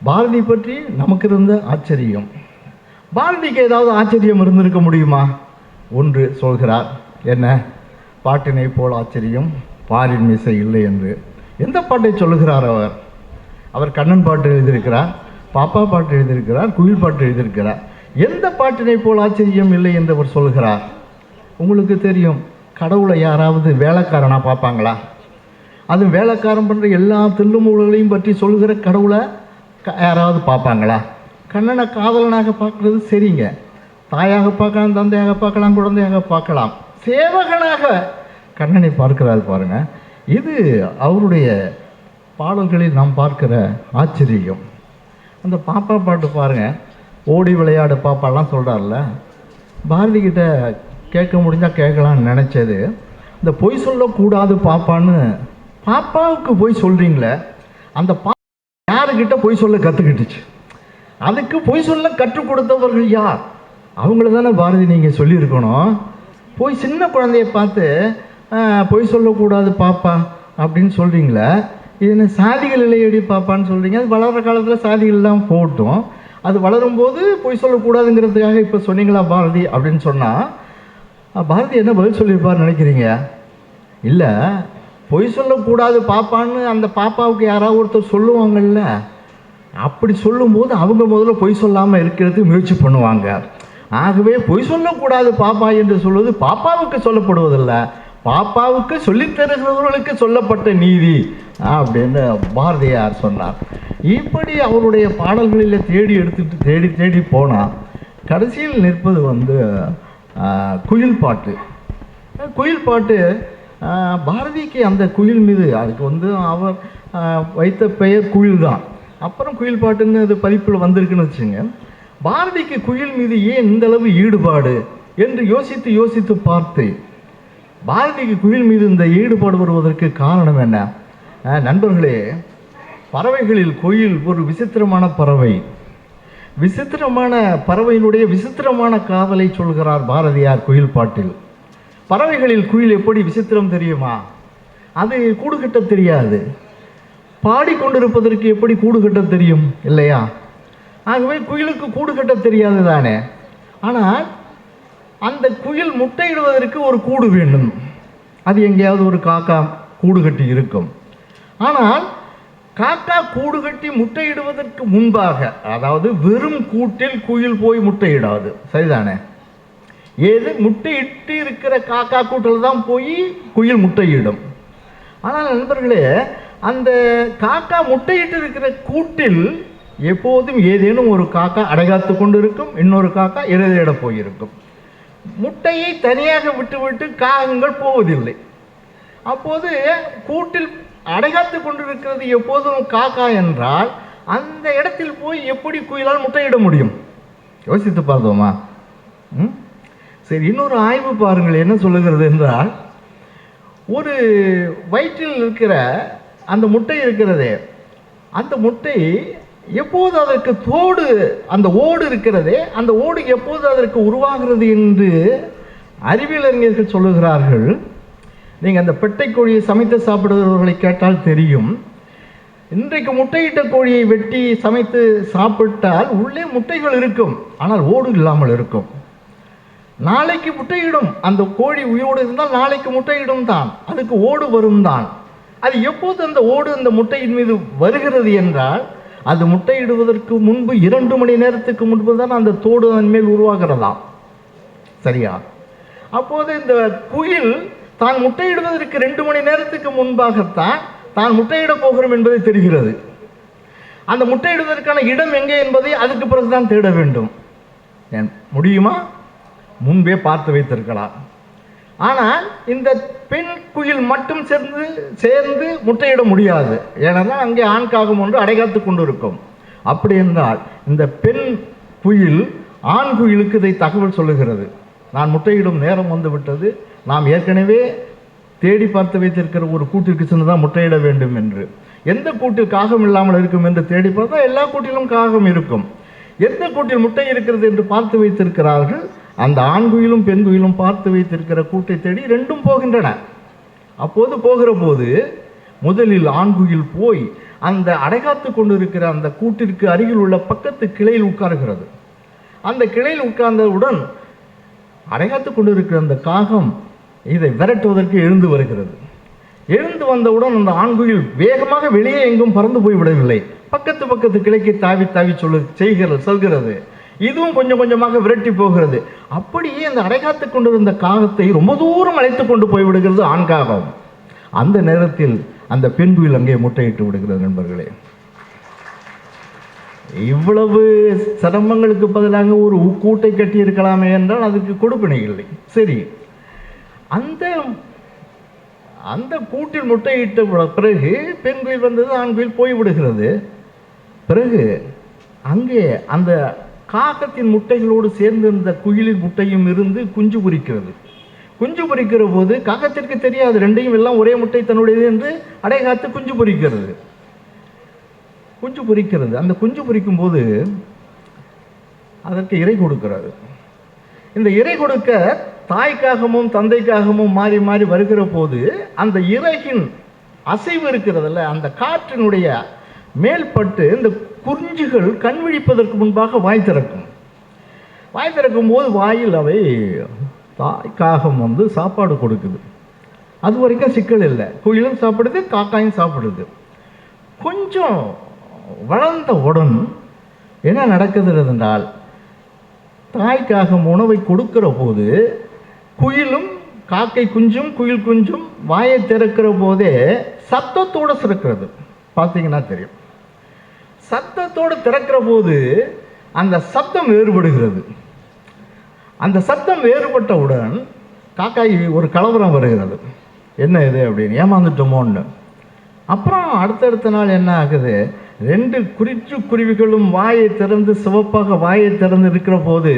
பாரதி பற்றி நமக்கு இருந்த ஆச்சரியம். பாரதிக்கு ஏதாவது ஆச்சரியம் இருந்திருக்க முடியுமா? ஒன்று சொல்கிறார், என்ன? பாட்டினை போல் ஆச்சரியம் பாரின் மீசை இல்லை என்று. எந்த பாட்டை சொல்லுகிறார் அவர்? அவர் கண்ணன் பாட்டு எழுதியிருக்கிறார், பாப்பா பாட்டு எழுதியிருக்கிறார், குயில் பாட்டு எழுதியிருக்கிறார். எந்த பாட்டினை போல் ஆச்சரியம் இல்லை என்று அவர் சொல்கிறார்? உங்களுக்கு தெரியும், கடவுளை யாராவது வேலைக்காரனாக பார்ப்பாங்களா? அது வேலைக்காரன் பண்ணுற எல்லா தில்லுமுழுகளையும் பற்றி சொல்கிற கடவுளை யாராவது பார்ப்பாங்களா? கண்ணனை காதலனாக பார்க்குறது சரிங்க, தாயாக பார்க்கலாம், தந்தையாக பார்க்கலாம், குழந்தையாக பார்க்கலாம். சேவகனாக கண்ணனை பார்க்கிறார் பாருங்க. இது அவருடைய பாடல்களில் நாம் பார்க்கிற ஆச்சரியம். அந்த பாப்பா பாட்டு பாருங்க, ஓடி விளையாடு பாப்பாலாம் சொல்கிறார்ல, பாரதி கிட்ட கேட்க முடிஞ்சால் கேட்கலான்னு நினச்சது. இந்த பொய் சொல்லக்கூடாது பாப்பான்னு பாப்பாவுக்கு போய் சொல்கிறீங்களே, அந்த யாருக்கிட்ட பொய் சொல்ல கற்றுக்கிட்டுச்சு? அதுக்கு பொய் சொல்ல கற்றுக் கொடுத்தவர்கள் யார்? அவங்கள தானே பாரதி நீங்கள் சொல்லியிருக்கணும். போய் சின்ன குழந்தைய பார்த்து பொய் சொல்லக்கூடாது பாப்பா அப்படின்னு சொல்கிறீங்களே, இது என்ன சாதிகள் இல்லையடி பாப்பான்னு சொல்கிறீங்க? அது வளர்கிற காலத்தில் சாதிகள்லாம் போட்டும், அது வளரும்போது பொய் சொல்லக்கூடாதுங்கிறதுக்காக இப்போ சொன்னீங்களா பாரதி அப்படின்னு சொன்னால், பாரதி என்ன பதில் சொல்லியிருப்பார்னு நினைக்கிறீங்க? இல்லை, பொய் சொல்லக்கூடாது பாப்பான்னு அந்த பாப்பாவுக்கு யாராவது ஒருத்தர் சொல்லுவாங்கள்ல, அப்படி சொல்லும்போது அவங்க முதல்ல பொய் சொல்லாமல் இருக்கிறதுக்கு முயற்சி பண்ணுவாங்க. ஆகவே பொய் சொல்லக்கூடாது பாப்பா என்று சொல்வது பாப்பாவுக்கு சொல்லப்படுவதில்லை, பாப்பாவுக்கு சொல்லித்தருகிறவர்களுக்கு சொல்லப்பட்ட நீதி அப்படின்னு பாரதியார் சொன்னார். இப்படி அவருடைய பாடல்களில் தேடி எடுத்துட்டு தேடி தேடி போனால் கடைசியில் நிற்பது குயில் பாட்டு. குயில் பாட்டு பாரதிக்கு அந்த குயில் மீது, அதுக்கு அவர் வைத்த பெயர் குயில் தான். அப்புறம் குயில் பாட்டுன்னு அது பதிப்பில் வந்திருக்குன்னு வச்சுங்க. பாரதிக்கு குயில் மீது ஏன் இந்த அளவு ஈடுபாடு என்று யோசித்து யோசித்து பார்த்து, பாரதிக்கு குயில் மீது இந்த ஈடுபாடு வருவதற்கு காரணம் என்ன? நண்பர்களே, பறவைகளில் குயில் ஒரு விசித்திரமான பறவை. விசித்திரமான பறவையினுடைய விசித்திரமான காதலை சொல்கிறார் பாரதியார் குயில் பாட்டில். பறவைகளில் குயில் எப்படி விசித்திரம் தெரியுமா? அது கூடு கட்ட தெரியாது. பாடிக்கொண்டிருப்பதற்கு எப்படி கூடு கட்ட தெரியும் இல்லையா? ஆகவே குயிலுக்கு கூடு கட்ட தெரியாது தானே. ஆனால் அந்த குயில் முட்டையிடுவதற்கு ஒரு கூடு வேண்டும். அது எங்கேயாவது ஒரு காக்கா கூடு கட்டி இருக்கும். ஆனால் காக்கா கூடு கட்டி முட்டையிடுவதற்கு முன்பாக, அதாவது வெறும் கூட்டில் குயில் போய் முட்டையிடாது, சரிதானே? ஏது முட்டையிட்டு இருக்கிற காக்கா கூட்டில் தான் போய் குயில் முட்டையிடும். ஆனால் நண்பர்களே, அந்த காக்கா முட்டையிட்டு இருக்கிற கூட்டில் எப்போதும் ஏதேனும் ஒரு காக்கா அடைகாத்து கொண்டு இருக்கும், இன்னொரு காக்கா இரையிட போயிருக்கும். முட்டையை தனியாக விட்டுவிட்டு காகங்கள் போவதில்லை. அப்போது கூட்டில் அடைகாத்து கொண்டிருக்கிறது எப்போதும் காக்கா என்றால், அந்த இடத்தில் போய் எப்படி குயிலால் முட்டையிட முடியும்? யோசித்து பார்த்தோமா? சரி, இன்னொரு ஆய்வு பாருங்கள் என்ன சொல்லுகிறது என்றால், ஒரு வயிற்றில் இருக்கிற அந்த முட்டை இருக்கிறதே, அந்த முட்டை எப்போது அதற்கு தோடு, அந்த ஓடு இருக்கிறதே, அந்த ஓடு எப்போது அதற்கு உருவாகிறது என்று அறிவியலறிஞர்கள் சொல்லுகிறார்கள். நீங்கள் அந்த பெட்டை கோழியை சமைத்து சாப்பிடுகிறவர்களை கேட்டால் தெரியும். இன்றைக்கு முட்டையிட்ட கோழியை வெட்டி சமைத்து சாப்பிட்டால் உள்ளே முட்டைகள் இருக்கும், ஆனால் ஓடு இல்லாமல் இருக்கும். நாளைக்கு முட்டையிடும், அந்த கோழி உயிரோடு இருந்தால் நாளைக்கு முட்டையிடும் தான், அதுக்கு ஓடு வரும் தான். அது எப்போது அந்த ஓடு அந்த முட்டையின் மீது வருகிறது என்றால், அது முட்டையிடுவதற்கு முன்பு 2 மணி நேரத்துக்கு முன்பு தான் அந்த தோடு அதன் மேல் உருவாகிறதாம். சரியா? அப்போது இந்த குயில் தான் முட்டையிடுவதற்கு 2 மணி நேரத்துக்கு முன்பாகத்தான் தான் முட்டையிட போகிறோம் என்பதை தெரிகிறது. அந்த முட்டையிடுவதற்கான இடம் எங்கே என்பதை அதுக்கு பிறகுதான் தேட வேண்டும். முடியுமா? முன்பே பார்த்து வைத்திருக்கலாம். ஆனால் இந்த பெண் குயில் மட்டும் சேர்ந்து முட்டையிட முடியாது. ஏனென்றால் அங்கே ஆண் காகம் ஒன்று அடைகாத்து கொண்டு இருக்கும். அப்படி என்றால் இந்த பெண் குயில் ஆண் குயிலுக்கு இதை தகவல் சொல்லுகிறது, நான் முட்டையிடும் நேரம் வந்து விட்டது, நாம் ஏற்கனவே தேடி பார்த்து வைத்திருக்கிற ஒரு கூட்டிற்கு சென்று தான் முட்டையிட வேண்டும் என்று. எந்த கூட்டில் காகம் இல்லாமல் இருக்கும் என்று தேடி பார்த்தா எல்லா கூட்டிலும் காகம் இருக்கும். எந்த கூட்டில் முட்டை இருக்கிறது என்று பார்த்து வைத்திருக்கிறார்கள். அந்த ஆண் குயிலும் பெண் குயிலும் பார்த்து வைத்திருக்கிற கூட்டை தேடி 2ம் போகின்றன. அப்போது போகிற போது முதலில் ஆண் குயில் போய் அந்த அடைகாத்து கொண்டு இருக்கிற அந்த கூட்டிற்கு அருகில் உள்ள பக்கத்து கிளையில் உட்காருகிறது. அந்த கிளையில் உட்கார்ந்தவுடன் அடைகாத்து கொண்டு இருக்கிற அந்த காகம் இதை விரட்டுவதற்கு எழுந்து வருகிறது. எழுந்து வந்தவுடன் அந்த ஆண்குயில் வேகமாக வெளியே எங்கும் பறந்து போய்விடவில்லை, பக்கத்து கிளைக்கு தாவி செல்கிறது. இதுவும் கொஞ்சம் கொஞ்சமாக விரட்டி போகிறது. அப்படியே அந்த அடைகாத்து கொண்டிருந்த காகத்தை ரொம்ப தூரம் அழைத்து கொண்டு போய்விடுகிறது ஆண் காகம். அந்த நேரத்தில் அந்த பெண் குயில் அங்கே முட்டையிட்டு விடுகிறது. நண்பர்களே, இவ்வளவு சிரமங்களுக்கு பதிலாக ஒரு கூட்டை கட்டி இருக்கலாமே என்றால் அதுக்கு கொடுப்பினை இல்லை. சரி, அந்த கூட்டில் முட்டையிட்ட பிறகு பெண் குயில் வந்தது, ஆண் குயில் போய்விடுகிறது. பிறகு அங்கே அந்த காகத்தின் முட்டைகளோடு சேர்ந்து இந்த குயிலின் முட்டையும் இருந்து குஞ்சு பொரிக்கிறது. குஞ்சு பொரிக்கிற போது காகத்திற்கு தெரியாது, 2யும் எல்லாம் ஒரே முட்டை தன்னுடையது என்று அடைகாத்து குஞ்சு பொரிக்கிறது. அந்த குஞ்சு பொரிக்கும் போது அதற்கு இறை கொடுக்கிறது. இந்த இறை கொடுக்க தாய்க்காகமும் தந்தைக்காகமும் மாறி மாறி வருகிற போது அந்த இறையின் அசைவு இருக்கிறதுல, அந்த காற்றினுடைய மேல்பட்டு இந்த குஞ்சுகள் கண் விழிப்பதற்கு முன்பாக வாய் திறக்கும் போது வாயில் அவை தாய்க்காகம் சாப்பாடு கொடுக்குது. அது வரைக்கும் சிக்கல் இல்லை, குயிலும் சாப்பிடுது, காக்காயும் சாப்பிடுது. கொஞ்சம் வளர்ந்தவுடன் என்ன நடக்குது என்றால், தாய்க்காகம் உணவை கொடுக்கிற போது குயிலும் காக்கை குஞ்சும் குயில் குஞ்சும் வாயை திறக்கிற போதே சத்தத்தோடு திறக்கிறது. பார்த்தீங்கன்னா தெரியும், சத்தத்தோடு திறக்கிற போது அந்த சத்தம் வேறுபடுகிறது. அந்த சத்தம் வேறுபட்டவுடன் காக்காய் ஒரு கலவரம் வருகிறது. என்ன இது அப்படின்னு, ஏமாந்துட்டோமோன்னு. அப்புறம் அடுத்தடுத்த நாள் என்ன ஆகுது, 2 குருவிகளும் வாயை திறந்து சிவப்பாக வாயை திறந்து இருக்கிற போது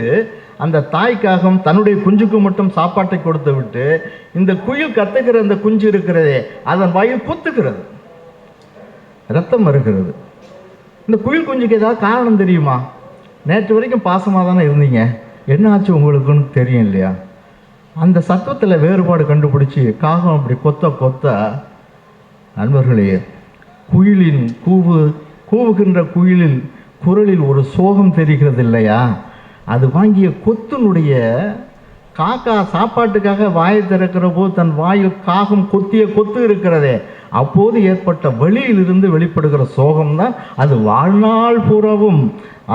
அந்த தாய்க்காகம் தன்னுடைய குஞ்சுக்கு மட்டும் சாப்பாட்டை கொடுத்து விட்டு இந்த குயில் கத்துக்கிற அந்த குஞ்சு இருக்கிறதே அதன் வாயில் குத்துக்கிறது, ரத்தம் வருகிறது. இந்த குயில் குஞ்சுக்கு ஏதாவது காரணம் தெரியுமா? நேற்று வரைக்கும் பாசமாக தானே இருந்தீங்க, என்ன ஆச்சு உங்களுக்குன்னு தெரியும் இல்லையா? அந்த சத்தத்தில் வேறுபாடு கண்டுபிடிச்சி காகம் அப்படி கொத்த நண்பர்களே, குயிலின் கூவுகின்ற குயிலின் குரலில் ஒரு சோகம் தெரிகிறது இல்லையா? அது வாங்கிய கொத்தினுடைய காக்கா சாப்பாட்டுக்காக வாயை திறக்கிற போது தன் வாயில் காகம் கொத்திய கொத்து இருக்கிறதே, அப்போது ஏற்பட்ட வலியிலிருந்து வெளிப்படுகிற சோகம்தான் அது. வாழ்நாள் பூராவும்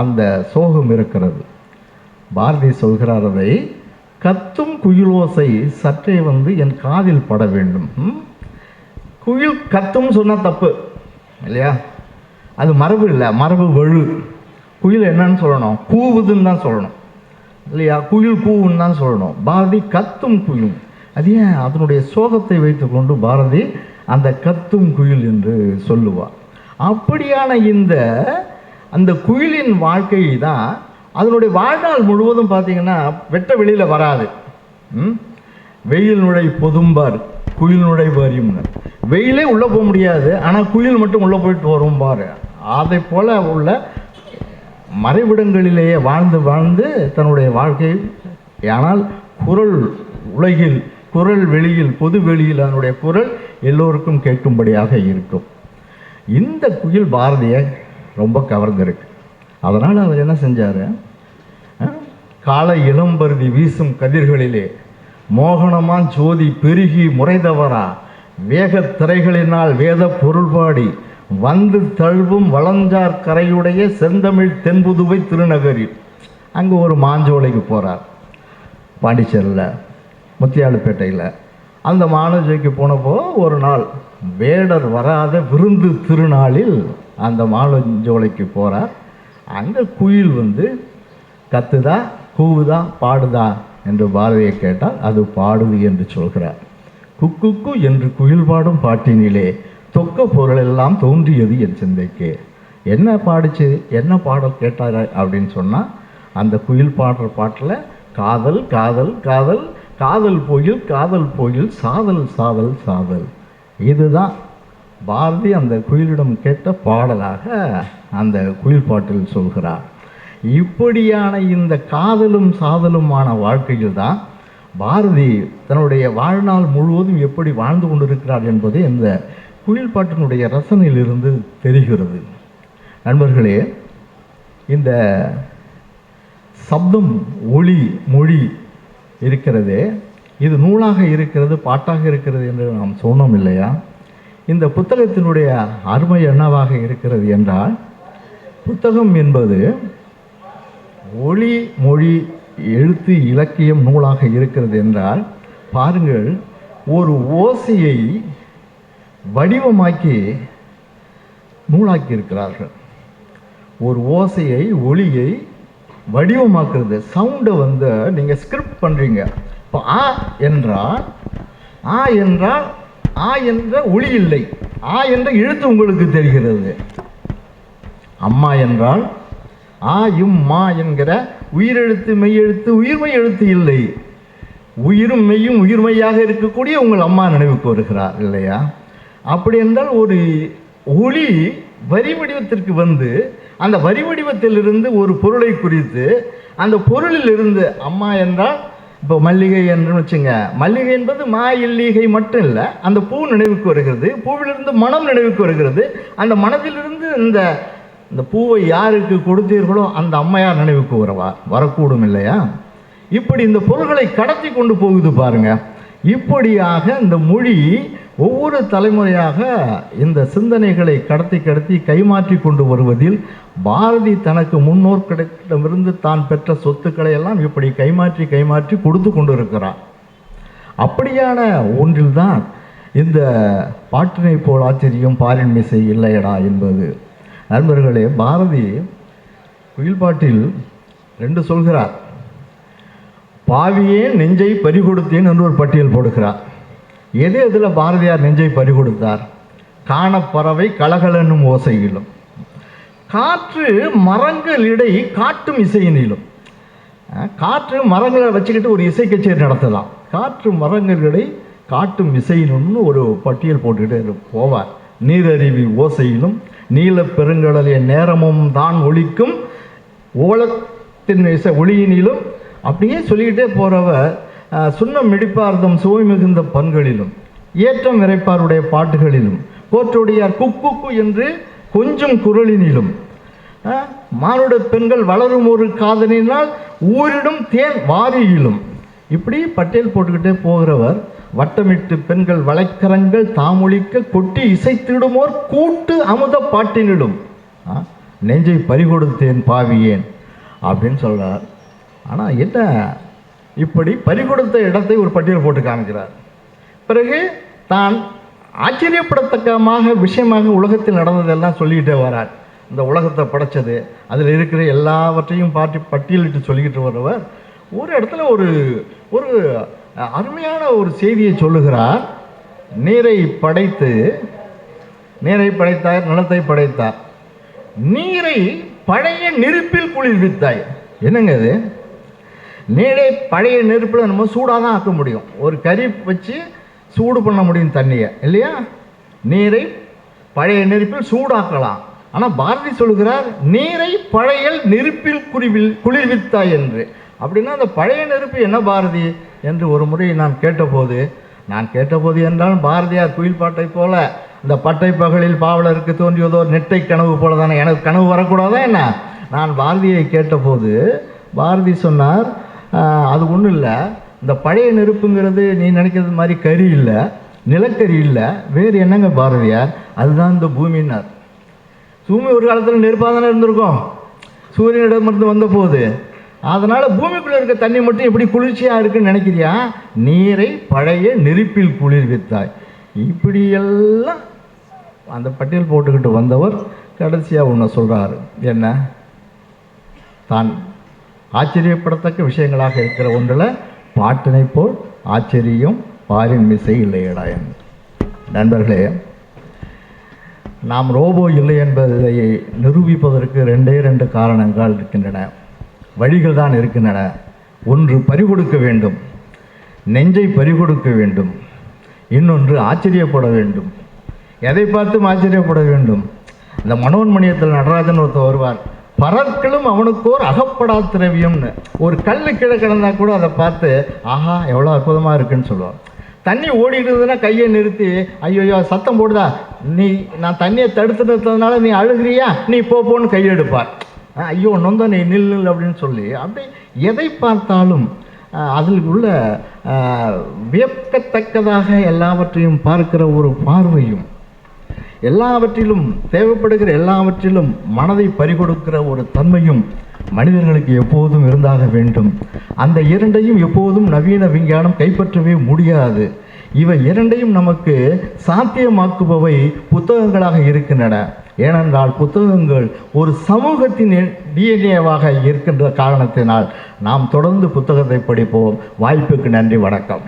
அந்த சோகம் இருக்கிறது. பாரதி சொல்கிறார், அதை கத்தும் குயிலோசை சற்றே என் காதில் பட வேண்டும். குயில் கத்தும் சொன்னால் தப்பு இல்லையா? அது மரபு இல்லை, மரபு வழு. குயில் என்னன்னு சொல்லணும், கூவுதுன்னு தான் சொல்லணும் இல்லையா? குயில் கூவுன்னு தான் சொல்லணும். பாரதி கத்தும் குயில். அது ஏன் அதனுடைய சோகத்தை வைத்துக்கொண்டு பாரதி அந்த கத்தும் குயில் என்று சொல்லுவார். அப்படியான அந்த குயிலின் வாழ்க்கை தான் அதனுடைய வாழ்நாள் முழுவதும் பார்த்தீங்கன்னா வெட்ட வெளியில் வராது. வெயில் நுழை பொதும்பார் குயில் நுழை வரியும்னு. வெயிலே உள்ளே போக முடியாது, ஆனால் குயில் மட்டும் உள்ளே போயிட்டு வரும் பாரு. அதை போல உள்ள மறைவிடங்களிலேயே வாழ்ந்து தன்னுடைய வாழ்க்கை. ஆனால் உலகில் குரல் வெளியில் பொது வெளியில் அதனுடைய குரல் எல்லோருக்கும் கேட்கும்படியாக இருக்கும். இந்த குயில் பாரதியை ரொம்ப கவர்ந்திருக்கு. அதனால் அவர் என்ன செஞ்சார், காலை இளம்பருதி வீசும் கதிர்களிலே மோகனமான் ஜோதி பெருகி முறைதவரா வேகத் திரைகளினால் வேத பொருள்பாடி வந்து தழுவும் வளஞ்சார் கரையுடைய செந்தமிழ் தென்புதுவை திருநகரில். அங்கே ஒரு மாஞ்சோலைக்கு போகிறார், பாண்டிச்சேரியில் முத்தியாலுப்பேட்டையில். அந்த மாலஜோய்க்கு போனப்போ ஒரு நாள் வேடர் வராத விருந்து திருநாளில் அந்த மாலஞ்சோலைக்கு போகிறார். அங்கே குயில் வந்து கத்துதா, கூவுதா, பாடுதா என்று பாரதியை கேட்டால் அது பாடுது என்று சொல்கிறார். குக்கு என்று குயில் பாடும் பாட்டினிலே தொக்க பொருளெல்லாம் தோன்றியது என் சிந்தைக்கு. என்ன பாடிச்சு, என்ன பாடல் கேட்டார் அப்படின்னு சொன்னால், அந்த குயில் பாடுற பாட்டில் காதல் காதல் காதல் காதல் போயில் காதல் போயில் சாதல் சாதல் சாதல், இதுதான் பாரதி அந்த குயிலிடம் கேட்ட பாடலாக அந்த குயில் பாட்டில் சொல்கிறார். இப்படியான இந்த காதலும் சாதலுமான வாழ்க்கையில் தான் பாரதி தன்னுடைய வாழ்நாள் முழுவதும் எப்படி வாழ்ந்து கொண்டிருக்கிறார் என்பது இந்த குயில் பாட்டினுடைய ரசனையிலிருந்து தெரிகிறது. நண்பர்களே, இந்த சப்தம், ஒளி, மொழி இருக்கிறதே, இது நூலாக இருக்கிறது, பாட்டாக இருக்கிறது என்று நாம் சொன்னோம் இல்லையா? இந்த புத்தகத்தினுடைய அருமை என்னவாக இருக்கிறது என்றால், புத்தகம் என்பது ஒளி, மொழி, எழுத்து, இலக்கியம், நூலாக இருக்கிறது என்றால் பாருங்கள், ஒரு ஓசையை வடிவமாக்கி நூலாக்கி இருக்கிறார்கள். ஒரு ஓசையை, ஒளியை வடிவமாக்குறது, சவுண்டை வந்து நீங்கள் ஸ்கிரிப்ட் பண்ணுறீங்க. இப்போ ஆ என்றால் ஆ என்ற ஒளி இல்லை, ஆ என்ற எழுத்து உங்களுக்கு தெரிகிறது. அம்மா என்றால் ஆ இம் மா என்கிற உயிரெழுத்து, மெய்யெழுத்து, உயிர்மை எழுத்து இல்லை. உயிரும் மெய்யும் உயிர்மையாக இருக்கக்கூடிய உங்கள் அம்மா நினைவுக்கு வருகிறார் இல்லையா? அப்படி என்றால் ஒரு ஒளி வரி வடிவத்திற்கு வந்து அந்த வரி வடிவத்திலிருந்து ஒரு பொருளை குறித்து அந்த பொருளில் இருந்து, அம்மா என்றால் இப்போ மல்லிகை என்று வச்சுங்க, மல்லிகை என்பது மா இல்லிகை மட்டும் இல்லை, அந்த பூ நினைவுக்கு வருகிறது, பூவிலிருந்து மனம் நினைவுக்கு வருகிறது, அந்த மனதிலிருந்து இந்த பூவை யாருக்கு கொடுத்தீர்களோ அந்த அம்மையார் நினைவுக்கு வரக்கூடும் இல்லையா? இப்படி இந்த பொருள்களை கடத்தி கொண்டு போகுது பாருங்க. இப்படியாக இந்த மொழி ஒவ்வொரு தலைமுறையாக இந்த சிந்தனைகளை கடத்தி கைமாற்றி கொண்டு வருவதில் பாரதி தனக்கு முன்னோர்களிடமிருந்து தான் பெற்ற சொத்துக்களை எல்லாம் இப்படி கைமாற்றி கொடுத்து கொண்டு இருக்கிறார். அப்படியான ஒன்றில்தான் இந்த பாட்டினை போல் ஆச்சரியம் பாரின் மிசை இல்லையடா என்பது. நண்பர்களே, பாரதி குயில் பாட்டில் 2 சொல்கிறார். பாவியே நெஞ்சை பறிகொடுத்தேன் என்று ஒரு பட்டியல் போடுகிறார். எதில் பாரதியார் நெஞ்சை பறிகொடுத்தார்? காணப்பறவை கலகலனும் ஓசையிலும், காற்று மரங்களிடை காட்டும் இசையினிலும். காற்று மரங்களை வச்சுக்கிட்டு ஒரு இசை கச்சேரி நடத்தலாம். காற்று மரங்களிடை காட்டும் இசையினும்னு ஒரு பட்டியல் போட்டுக்கிட்டு போவார். நீரருவி ஓசையிலும் நீல பெருங்கடலிய நேரமும் தான் ஒலிக்கும் ஓலத்தின் இசை ஒளியினிலும், அப்படியே சொல்லிக்கிட்டே போகிறவர் சுண்ணம் மிடிப்பார்த்தம் சுவை மிகுந்த பண்களிலும், ஏற்றம் இறைப்பாருடைய பாட்டுகளிலும், கோற்றுடையார் குக்கு என்று கொஞ்சம் குரலினிலும், மானுட பெண்கள் வளரும் ஒரு காதலினால் ஊரிடும் தேன் வாரியிலும், இப்படி பட்டியல் போட்டுக்கிட்டே போகிறவர் வட்டமிட்டு பெண்கள் வளைக்கரங்கள் தாமொழிக்க கொட்டி இசைத்திடுமோர் கூட்டு அமுத பாட்டினிலும் நெஞ்சை பறிகொடுத்தேன் பாவியேன் அப்படின்னு சொல்கிறார். ஆனால் என்ன, இப்படி பறிகொடுத்த இடத்தை ஒரு பட்டியல் போட்டு காமிக்கிறார். பிறகு தான் ஆச்சரியப்படத்தக்கமாக விஷயமாக உலகத்தில் நடந்ததெல்லாம் சொல்லிக்கிட்டே வரார். இந்த உலகத்தை படைச்சது, அதில் இருக்கிற எல்லாவற்றையும் பட்டியலிட்டு சொல்லிக்கிட்டு வர்றவர் ஒரு இடத்துல ஒரு அருமையான ஒரு செய்தியை சொல்லுகிறார். நீரை படைத்தார், நிலத்தை படைத்தார், நீரை பழைய நெருப்பில் குளிர்வித்தாய். என்னங்க அது? நீரை பழைய நெருப்பில் நம்ம சூடாக தான் ஆக்க முடியும். ஒரு கறி வச்சு சூடு பண்ண முடியும் தண்ணியை, இல்லையா? நீரை பழைய நெருப்பில் சூடாக்கலாம். ஆனால் பாரதி சொல்கிறார் நீரை பழைய நெருப்பில் குளிர்வித்தாய் என்று. அப்படின்னா அந்த பழைய நெருப்பு என்ன பாரதி என்று ஒரு முறை நான் கேட்டபோது என்றால், பாரதியார் குயில் பாட்டை போல இந்த பட்டை பகலில் பாவலருக்கு தோன்றியதோ நெட்டை கனவு போல தானே, எனக்கு கனவு வரக்கூடாதா என்ன? நான் பாரதியை கேட்டபோது பாரதி சொன்னார், அது ஒன்றும் இல்லை, இந்த பழைய நெருப்புங்கிறது நீ நினைக்கிறது மாதிரி கறி இல்லை, நிலக்கரி இல்லை, வேறு என்னங்க பாரதியார், அதுதான் இந்த பூமின்னார். பூமி ஒரு காலத்தில் நெருப்பாக தானே இருந்திருக்கும், சூரியனிடமிருந்து வந்த போது. அதனால் பூமிக்குள்ளே இருக்க தண்ணி மட்டும் எப்படி குளிர்ச்சியாக இருக்குன்னு நினைக்கிறியா? நீரை பழைய நெருப்பில் குளிர்வித்தாய். இப்படியெல்லாம் அந்த பட்டியல் போட்டுக்கிட்டு வந்தவர் கடைசியாக ஒன்று சொல்கிறாரு. என்ன? தான் ஆச்சரியப்படத்தக்க விஷயங்களாக இருக்கிற ஒன்றில் பாட்டினை போல் ஆச்சரியம் பாரின் மிசை இல்லையடா என்று. நண்பர்களே, நாம் ரோபோ இல்லை என்பதை நிரூபிப்பதற்கு ரெண்டு காரணங்கள் இருக்கின்றன, வழிகள் தான் இருக்கின்றன. ஒன்று பறிகொடுக்க வேண்டும், நெஞ்சை பறிகொடுக்க வேண்டும். இன்னொன்று ஆச்சரியப்பட வேண்டும். எதை பார்த்தும் ஆச்சரியப்பட வேண்டும். இந்த மனோன்மணியத்தில் நடராஜன் ஒருத்தர் வருவார், பறக்களும் அவனுக்கோர் அகப்படா திரவியம்னு. ஒரு கல் கீழே கிடந்தா கூட அதை பார்த்து ஆஹா எவ்வளோ அற்புதமாக இருக்குன்னு சொல்லுவார். தண்ணி ஓடிடுதுன்னா கையை நிறுத்தி ஐயோ சத்தம் போடுதா, நான் தண்ணியை தடுத்து நிறுத்ததுனால நீ அழுகிறியா, நீ போன்னு கையெடுப்பார். ஐயோ நொந்த நீ நில் அப்படின்னு சொல்லி அப்படி எதை பார்த்தாலும் அதில் உள்ள வியக்கத்தக்கதாக எல்லாவற்றையும் பார்க்கிற ஒரு பார்வையும், எல்லாவற்றிலும் தேவைப்படுகிற எல்லாவற்றிலும் மனதை பறிகொடுக்கிற ஒரு தன்மையும் மனிதர்களுக்கு எப்போதும் இருந்தாக வேண்டும். அந்த இரண்டையும் எப்போதும் நவீன விஞ்ஞானம் கைப்பற்றவே முடியாது. இவை இரண்டையும் நமக்கு சாத்தியமாக்குபவை புத்தகங்களாக இருக்கின்றன. ஏனென்றால் புத்தகங்கள் ஒரு சமூகத்தின் டிஎன்ஏவாக இருக்கின்ற காரணத்தினால் நாம் தொடர்ந்து புத்தகத்தை படிப்போம். வாய்ப்புக்கு நன்றி, வணக்கம்.